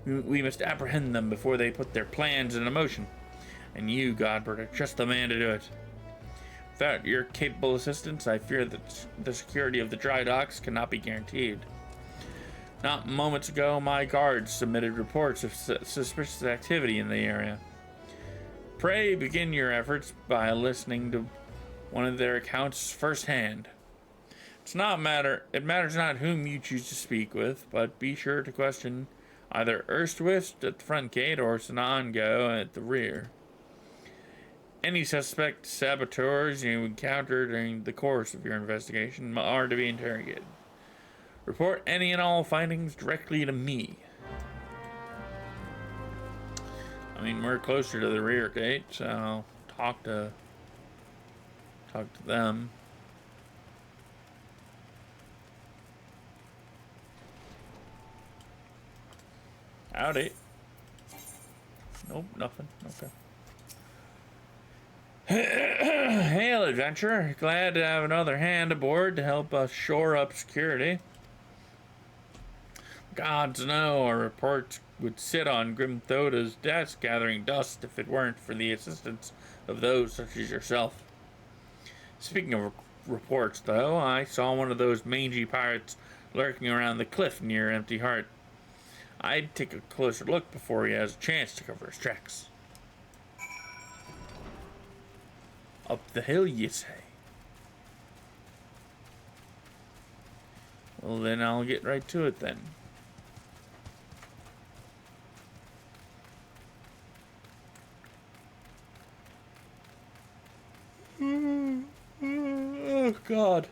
Speaker 1: We must apprehend them before they put their plans into motion, and you, Godbert, are just the man to do it. Without your capable assistance, I fear that the security of the dry docks cannot be guaranteed. Not moments ago, my guards submitted reports of suspicious activity in the area. Pray begin your efforts by listening to one of their accounts firsthand. It matters not whom you choose to speak with, but be sure to question either Erstwist at the front gate or Sanango at the rear. Any suspect saboteurs you encounter during the course of your investigation are to be interrogated. Report any and all findings directly to me. I mean, we're closer to the rear gate, so I'll talk Talk to them. Howdy. Nope, nothing. Okay. Hail, adventurer. Glad to have another hand aboard to help us shore up security. Gods know our reports would sit on Grim Thoda's desk gathering dust if it weren't for the assistance of those such as yourself. Speaking of reports, though, I saw one of those mangy pirates lurking around the cliff near Empty Heart. I'd take a closer look before he has a chance to cover his tracks. Up the hill, you say? Well, then I'll get right to it then. Oh, God.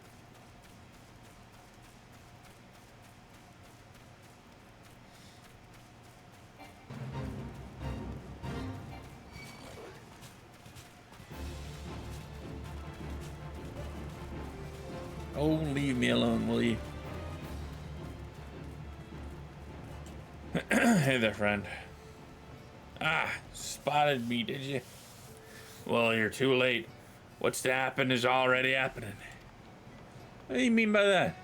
Speaker 1: Oh, leave me alone, will you? Hey there, friend. Ah, spotted me, did you? Well, you're too late. What's to happen is already happening. What do you mean by that?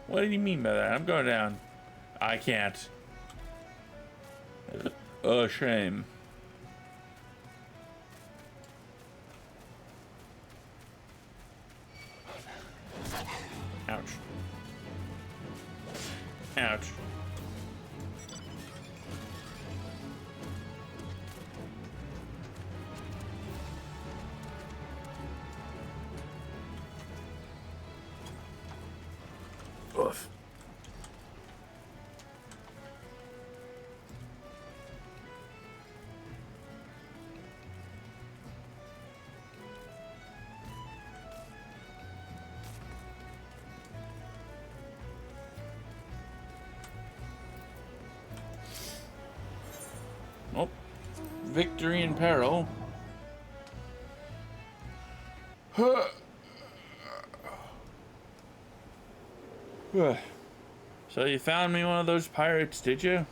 Speaker 1: What do you mean by that? I'm going down. I can't. Oh, shame. Ouch. Ouch. Oof. Oh, victory in peril. So you found me one of those pirates, did you?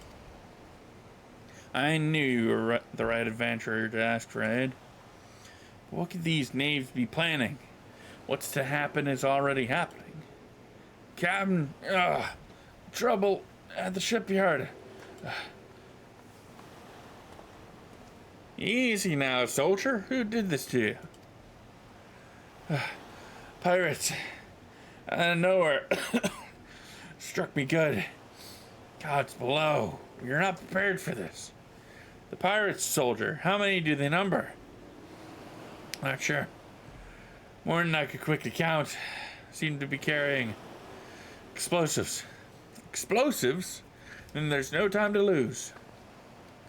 Speaker 1: I knew you were the right adventurer to ask for aid. What could these knaves be planning? What's to happen is already happening. Captain, trouble at the shipyard. Easy now, soldier. Who did this to you? Pirates. Out of nowhere. Struck me good. Gods below. You're not prepared for this. The pirates, soldier. How many do they number? Not sure. More than I could quickly count. Seem to be carrying explosives. Explosives? Then there's no time to lose.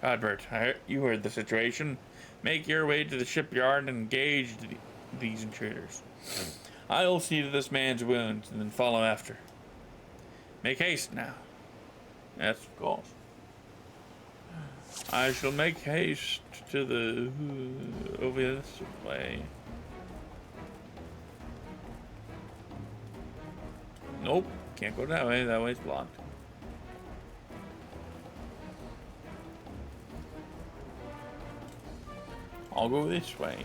Speaker 1: Godbert, you heard the situation. Make your way to the shipyard and engage these intruders. I'll see to this man's wounds and then follow after. Make haste now. Yes, of course. I shall make haste to the over this way. Nope, can't go that way. That way's blocked. I'll go this way.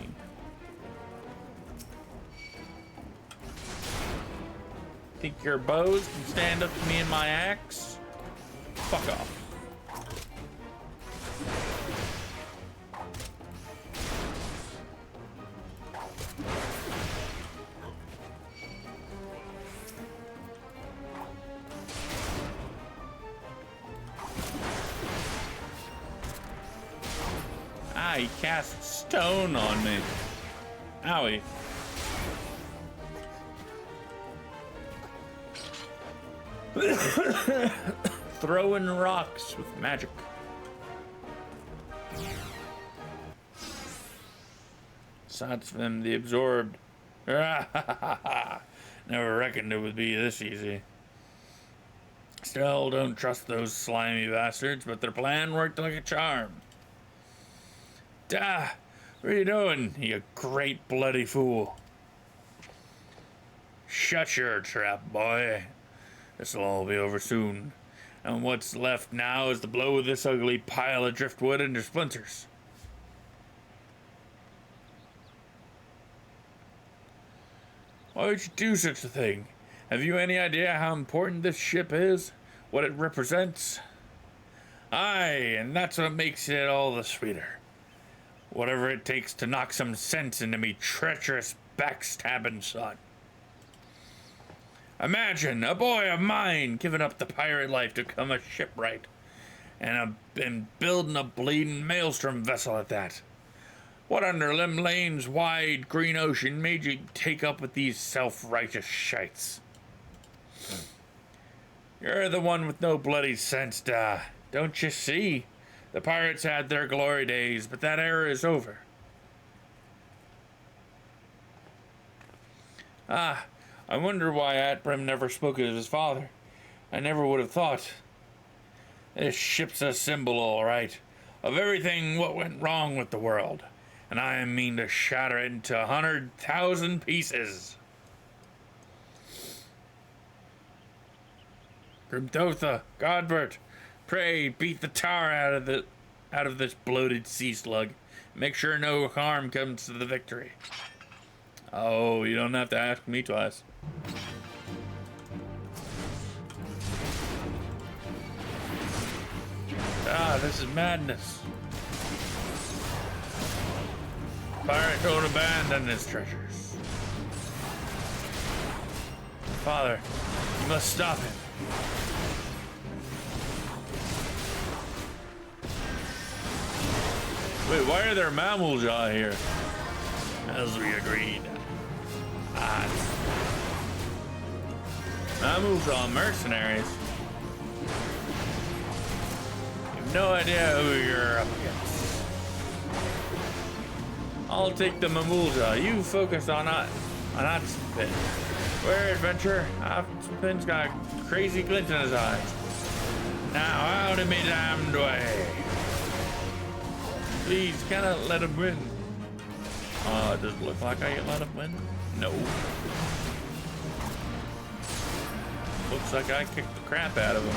Speaker 1: Think your bows can stand up to me and my axe? Fuck off. Ah, he cast stone on me. Owie. Throwing rocks with magic. Aside from them, the absorbed. Never reckoned it would be this easy. Still, don't trust those slimy bastards, but their plan worked like a charm. What are you doing, you great bloody fool? Shut your trap, boy. This'll all be over soon. And what's left now is to blow this ugly pile of driftwood into splinters. Why would you do such a thing? Have you any idea how important this ship is? What it represents? Aye, and that's what makes it all the sweeter. Whatever it takes to knock some sense into me treacherous backstabbing son. Imagine a boy of mine giving up the pirate life to become a shipwright. And building a bleeding maelstrom vessel at that. What under Lim Lane's wide green ocean made you take up with these self-righteous shites? You're the one with no bloody sense, don't you see? The pirates had their glory days, but that era is over. Ah, I wonder why Atbrim never spoke of his father. I never would have thought. This ship's a symbol, all right, of everything what went wrong with the world, and I mean to shatter it into 100,000 pieces. Grimthotha, Godbert, pray beat the tar out of this bloated sea slug. Make sure no harm comes to the Victory. Oh, you don't have to ask me twice. Ah, this is madness. Pirate don't abandon his treasures. Father, you must stop him. Wait, why are there mammals out here? As we agreed. Mammals are mercenaries. You have no idea who you're up against. I'll take the Mamulja. You focus on Hotspin. Where adventure? Hotspin's got a crazy glint in his eyes. Now out of me damned way. Please, cannot let him win. Does it look like I can let him win? No. Looks like I kicked the crap out of him.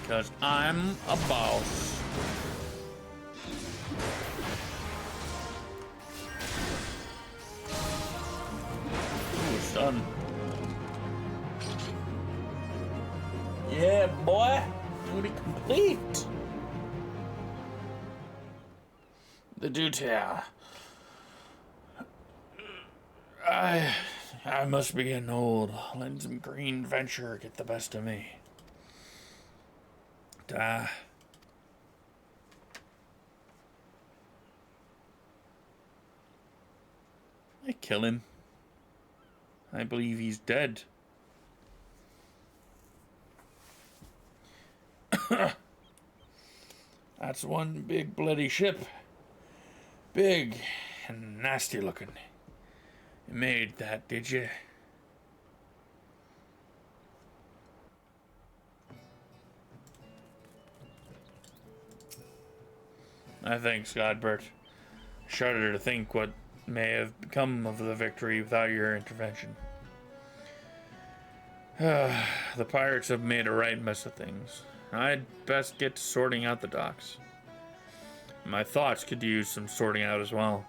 Speaker 1: Because I'm a boss. Ooh, stun. Yeah, boy. Duty complete. The duty. I must be getting old. Letting some green venture get the best of me. I kill him. I believe he's dead. That's one big bloody ship. Big and nasty looking. You made that, did you? I think, Godbert. Shudder to think what may have become of the Victory without your intervention. The pirates have made a right mess of things. I'd best get to sorting out the docks. My thoughts could use some sorting out as well.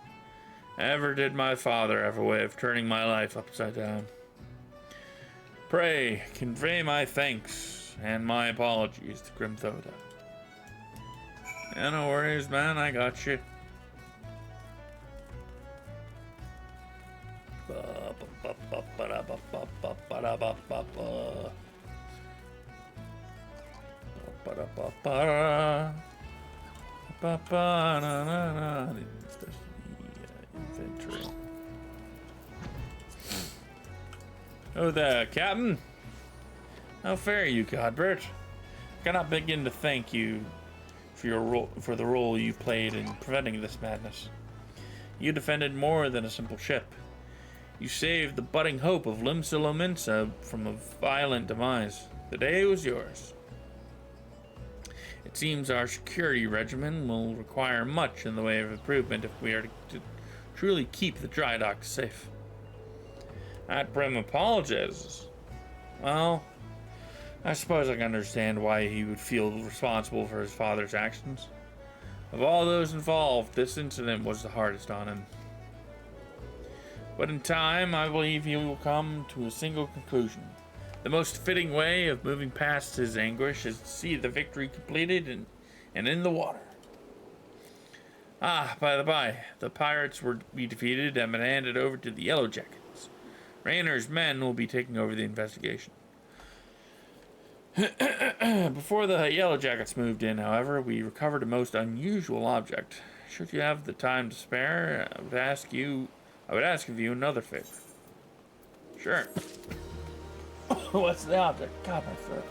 Speaker 1: Ever did my father have a way of turning my life upside down? Pray, convey my thanks and my apologies to Grimthotha. Yeah, no worries, man. I got you. Inventory. Oh there, Captain. How fare you, Godbert? cannot begin to thank you for the role you played in preventing this madness. You defended more than a simple ship. You saved the budding hope of Limsa Lominsa from a violent demise. The day was yours. It seems our security regimen will require much in the way of improvement if we are to truly keep the dry dock safe. Aunt Prim apologizes. Well, I suppose I can understand why he would feel responsible for his father's actions. Of all those involved, this incident was the hardest on him. But in time, I believe he will come to a single conclusion. The most fitting way of moving past his anguish is to see the victory completed and in the water. Ah, by the by, the pirates were to be defeated and been handed over to the Yellow Jackets. Raynor's men will be taking over the investigation. Before the Yellow Jackets moved in, however, we recovered a most unusual object. Should you have the time to spare, I would ask of you another favor. Sure. What's the object? God, my throat.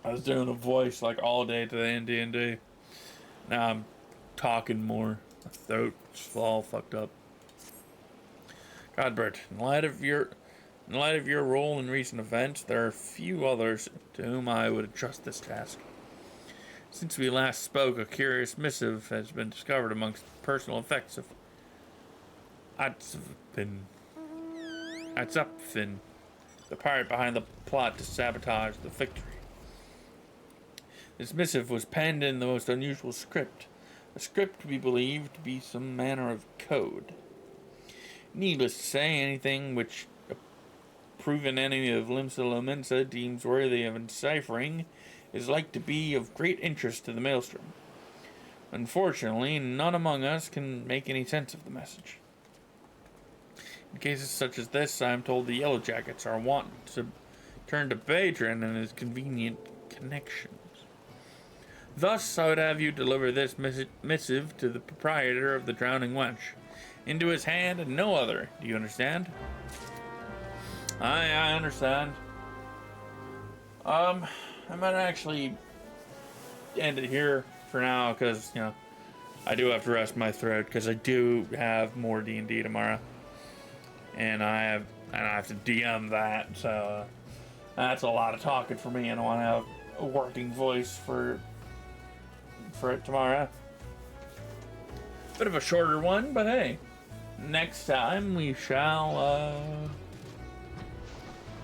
Speaker 1: I was doing a voice like all day today in D&D. Now I'm talking more. My throat's all fucked up. Godbert, in light of your role in recent events, there are few others to whom I would entrust this task. Since we last spoke, a curious missive has been discovered amongst the personal effects of Atzaphin, the pirate behind the plot to sabotage the victory. This missive was penned in the most unusual script, a script we believe to be some manner of code. Needless to say, anything which a proven enemy of Limsa Lominsa deems worthy of enciphering is like to be of great interest to the Maelstrom. Unfortunately, none among us can make any sense of the message. In cases such as this, I am told the Yellow Jackets are wanting to turn to Badrin and his convenient connections. Thus, I would have you deliver this missive to the proprietor of the Drowning Wench, into his hand and no other. Do you understand? I understand. I might actually end it here for now, because, I do have to rest my throat, because I do have more D&D tomorrow. And I have to DM that, so that's a lot of talking for me, and I want to have a working voice for it tomorrow. Bit of a shorter one, but hey, next time we shall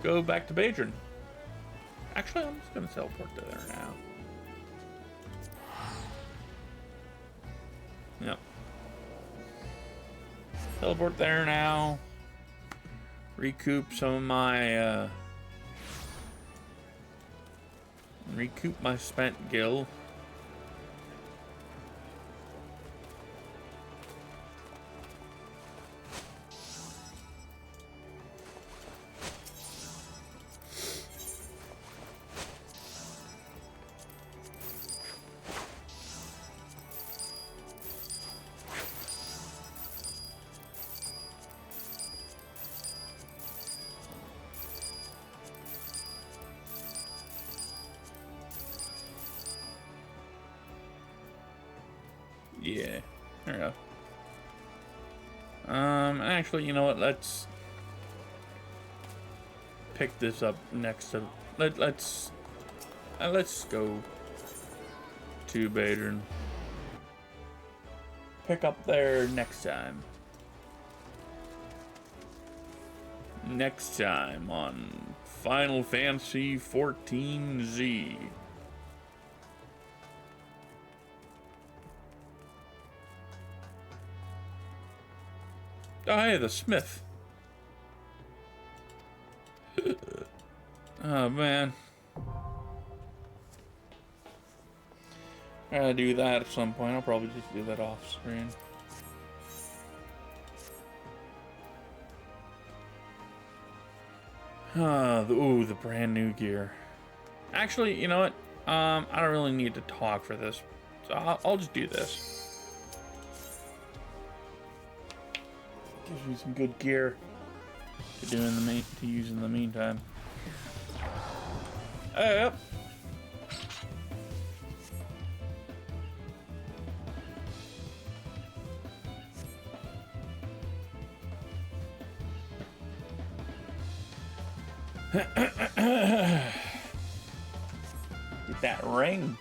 Speaker 1: go back to Badrin. Actually, I'm just gonna teleport to there now. Yep. Teleport there now. Recoup some of my recoup my spent gil. Yeah, there we go. Actually, you know what? Let's pick this up next to. Let's go to Badrin. Pick up there next time. Next time on Final Fantasy XIV-Z. Oh, hey, the smith. Oh, man. I gotta do that at some point. I'll probably just do that off screen. The brand new gear. Actually, you know what? I don't really need to talk for this. So I'll just do this. Gives me some good gear to use in the meantime. Yep. Get that ring.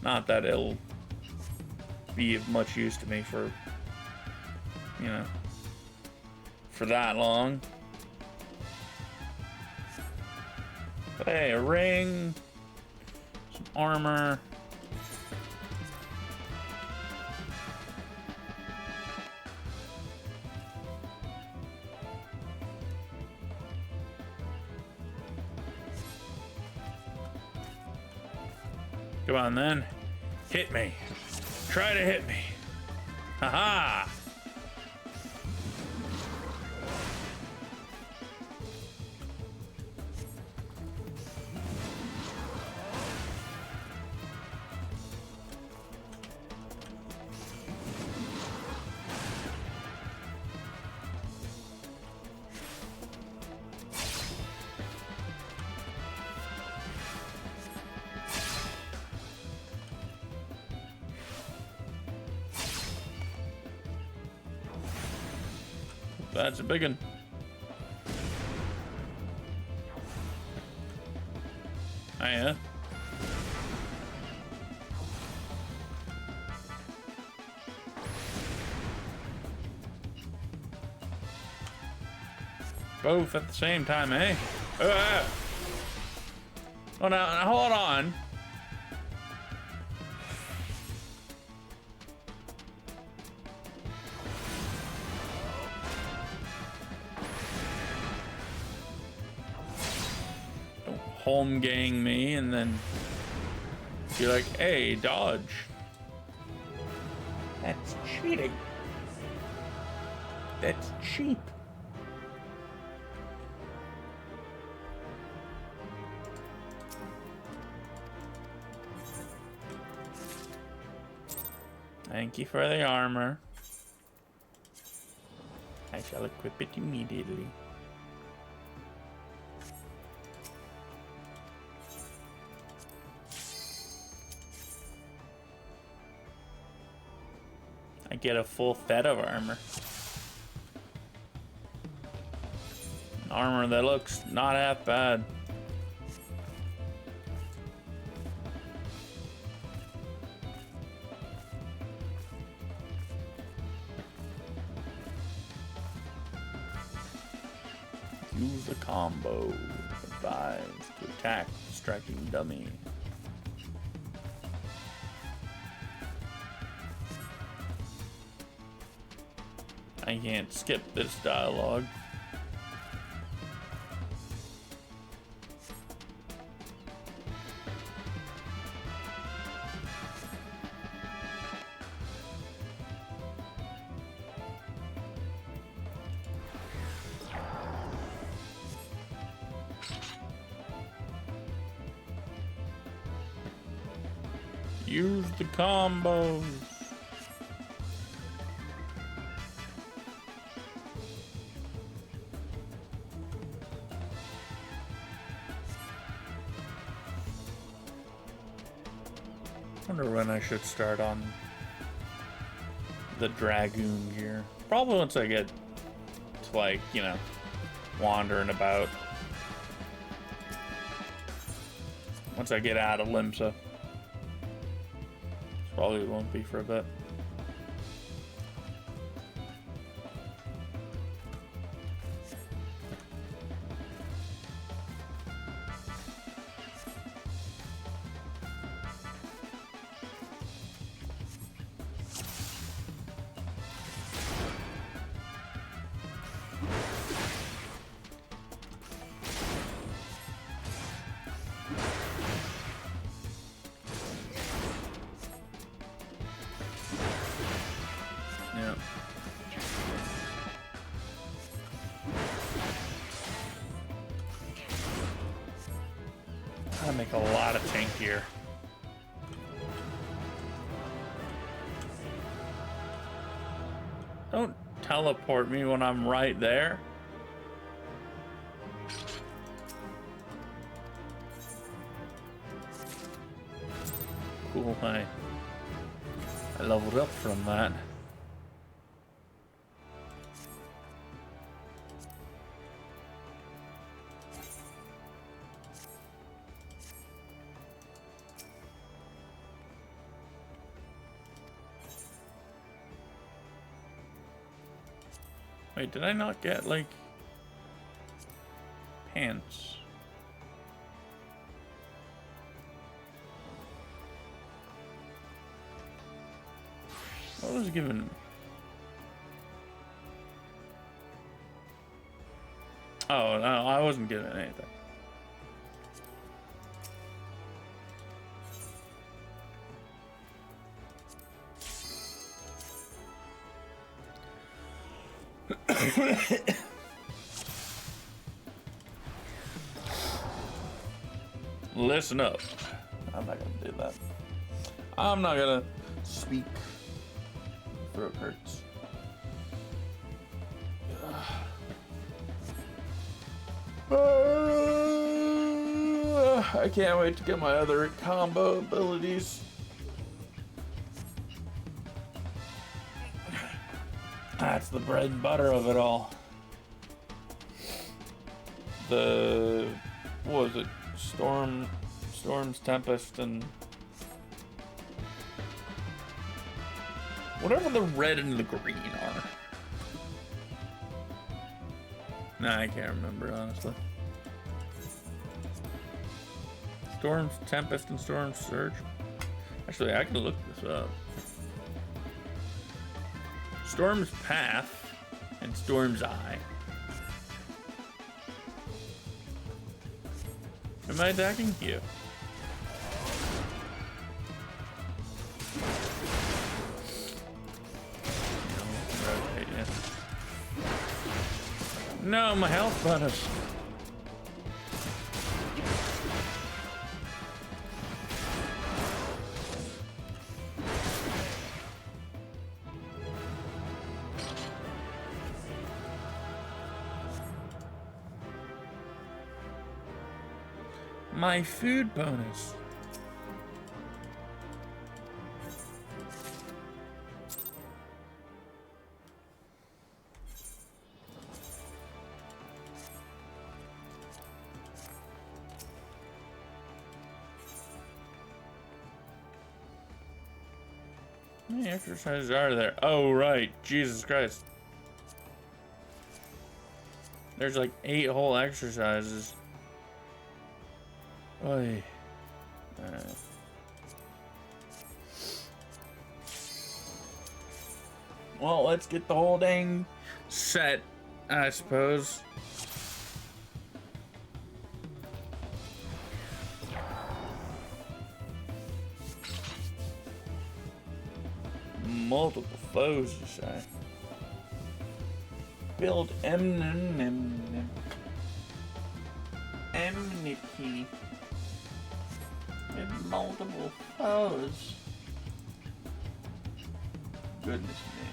Speaker 1: Not that it'll be of much use to me for, you know, for that long. But hey, a ring, some armor. Come on then. Hit me. Try to hit me. Haha! That's a big one. Oh, yeah. Both at the same time, eh? Oh, now hold on. Home gang me and then be like, hey, dodge. That's cheating. That's cheap. Thank you for the armor. I shall equip it immediately. I get a full set of armor. Armor that looks not half bad. Use the combo. Advised to attack the striking dummy. I can't skip this dialogue. Use the combos. Wonder when I should start on the Dragoon gear. Probably once I get to, like, you know, wandering about. Once I get out of Limsa. Probably won't be for a bit. Yeah. Gotta make a lot of tank gear. Don't teleport me when I'm right there? Cool, I leveled up from that. Wait, did I not get, like, pants? What was given? Oh, no, I wasn't given anything. Listen up. I'm not gonna do that. I'm not gonna speak. Throat hurts. I can't wait to get my other combo abilities. That's the bread and butter of it all. The, what was it? Storm's Tempest and whatever the red and the green are. Nah, I can't remember, honestly. Storm's Tempest and Storm's Surge. Actually, I can look this up. Storm's Path and Storm's Eye. Am I attacking you? No, my health bonus. My food bonus. How many exercises are there? Oh, right. Jesus Christ. There's like 8 whole exercises. Oy. Alright. Well, let's get the whole dang set, I suppose. Multiple foes, you say. Build enmity with multiple foes. Goodness me.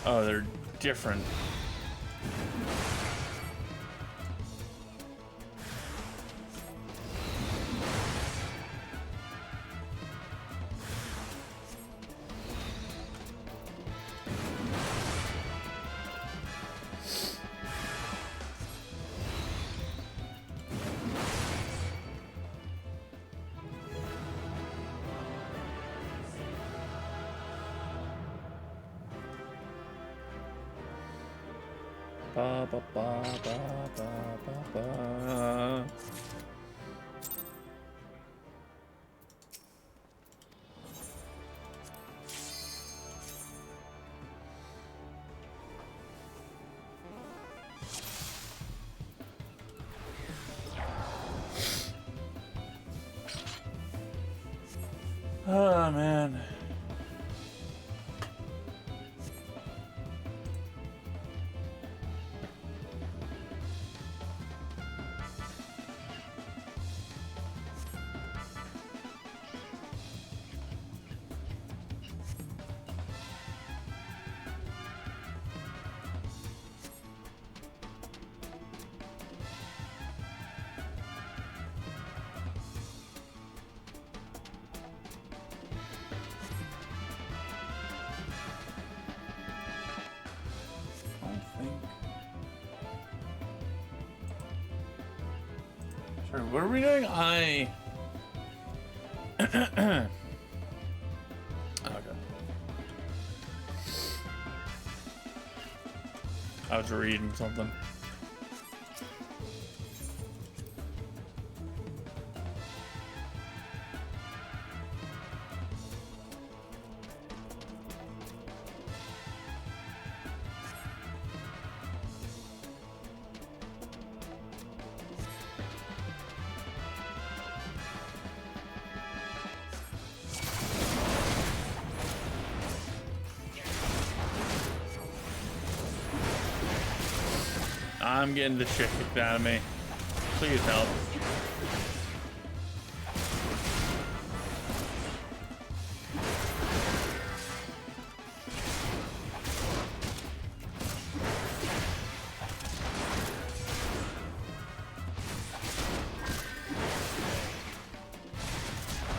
Speaker 1: Oh, they're different. Ba, ba, ba, ba, ba, ba, ba. Alright, what are we doing? Okay. I was reading something. I'm getting the shit kicked out of me. Please help.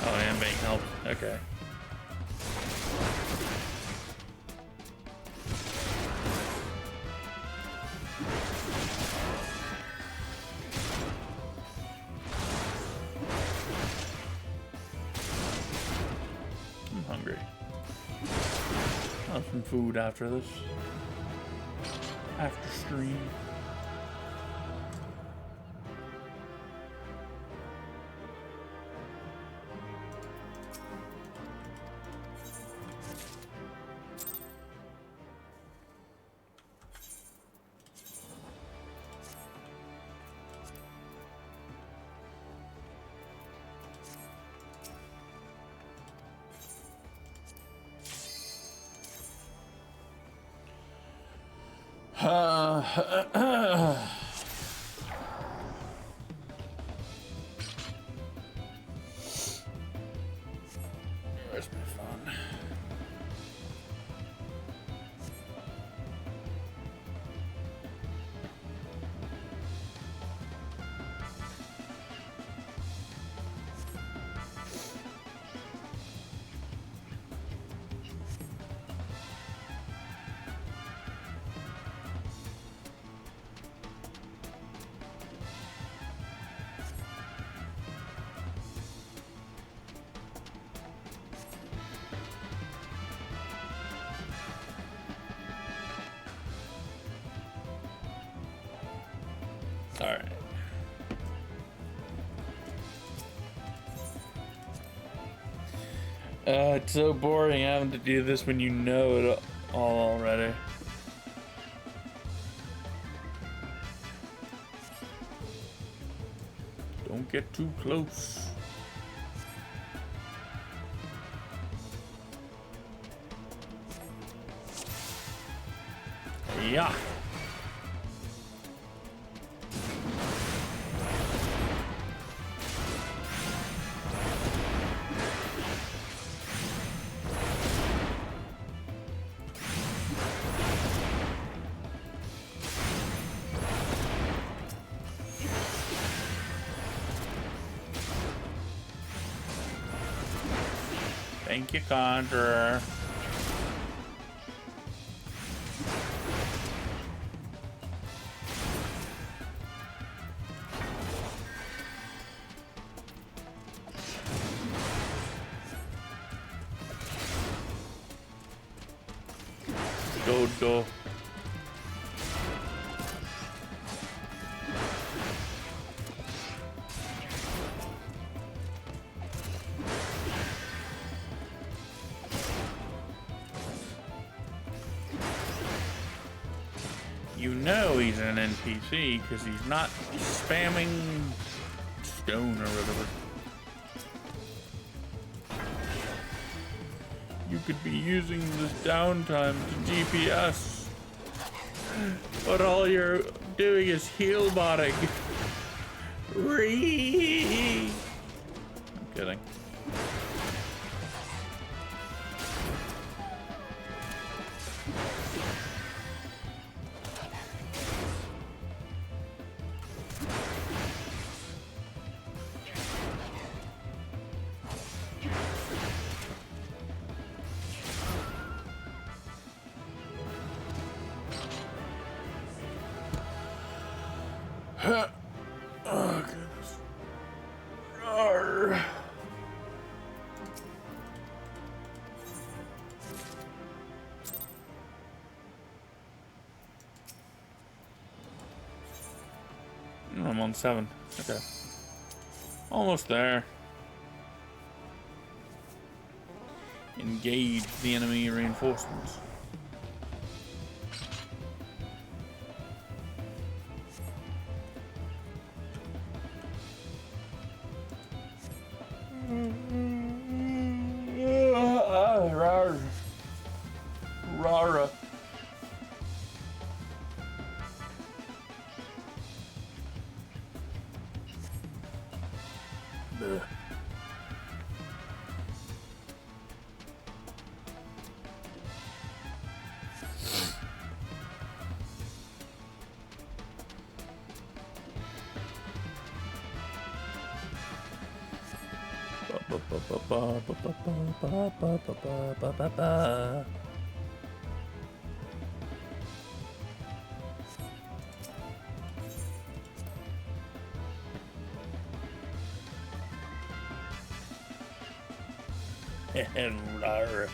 Speaker 1: Oh, I am being helped. Okay. Hungry. I'll have some food after this. After stream. Where's my phone? All right. It's so boring having to do this when you know it all already. Don't get too close. Yeah. Thank you, Conjurer. Go. You know he's an NPC because he's not spamming stone or whatever. You could be using this downtime to DPS, but all you're doing is heal botting. I'm kidding. Oh, goodness. I'm on 7. Okay. Almost there. Engage the enemy reinforcements. Rara. Ugh. Rawr.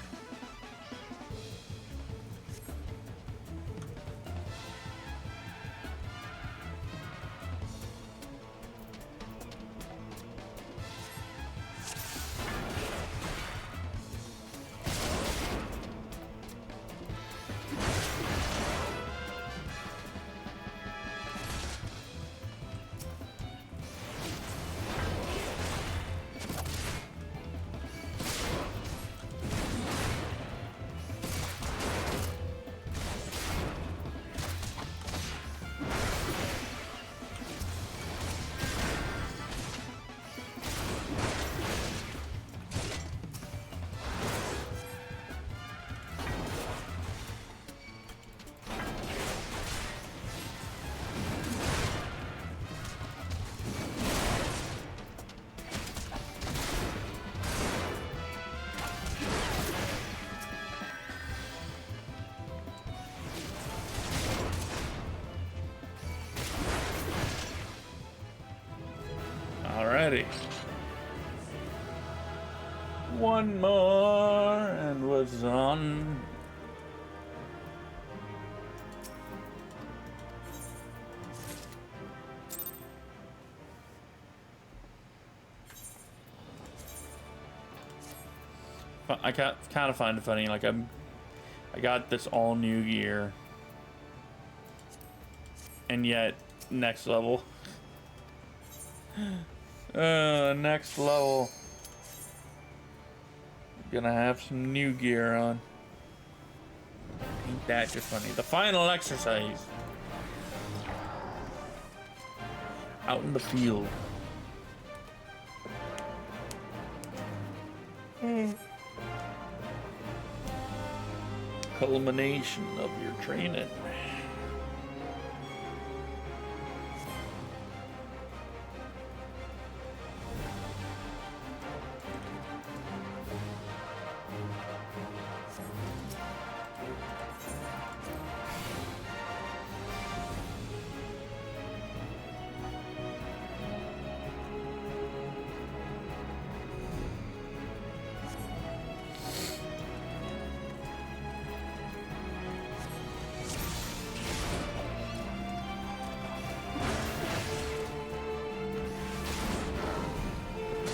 Speaker 1: Alrighty. One more and we're done. I kind of find it funny, like I got this all new gear, and yet next level. Next level. Gonna have some new gear on. Ain't that just funny? The final exercise. Out in the field. Culmination of your training.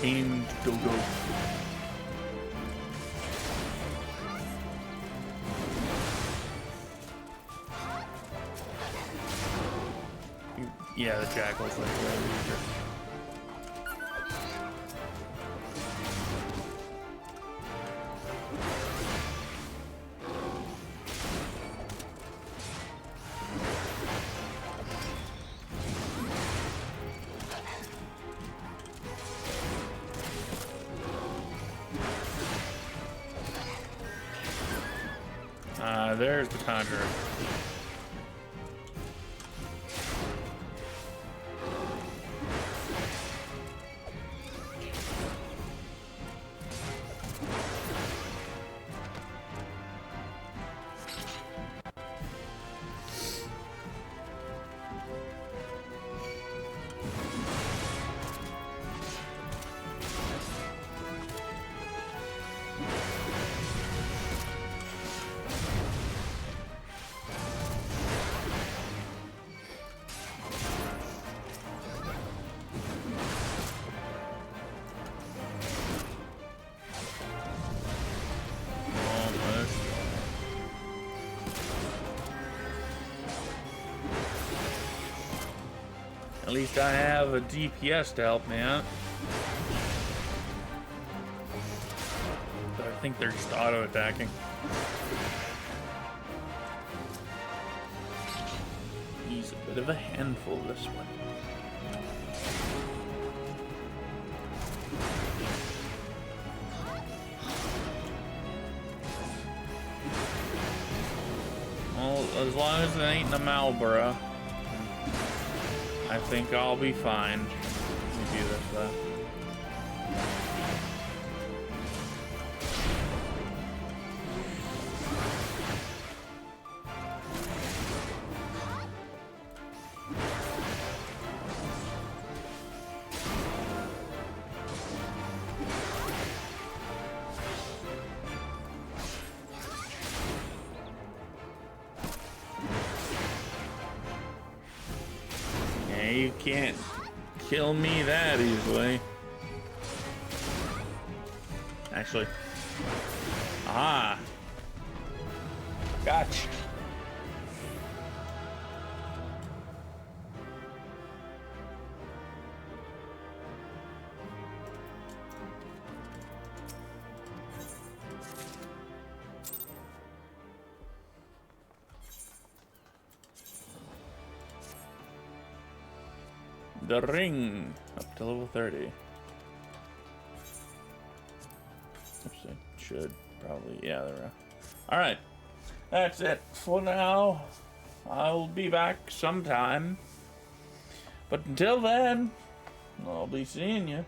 Speaker 1: Team Go-Go. Yeah, the Jackal's like that. There's the Conjurer. At least I have a DPS to help me out. But I think they're just auto-attacking. He's a bit of a handful, this one. Well, as long as it ain't the Malboro, I think I'll be fine. Let me do this though. You can't kill me that easily. Actually. Ah. Gotcha. The ring up to level 30. Oops, I should probably, yeah, there we are. Alright, that's it for now. I'll be back sometime. But until then, I'll be seeing you.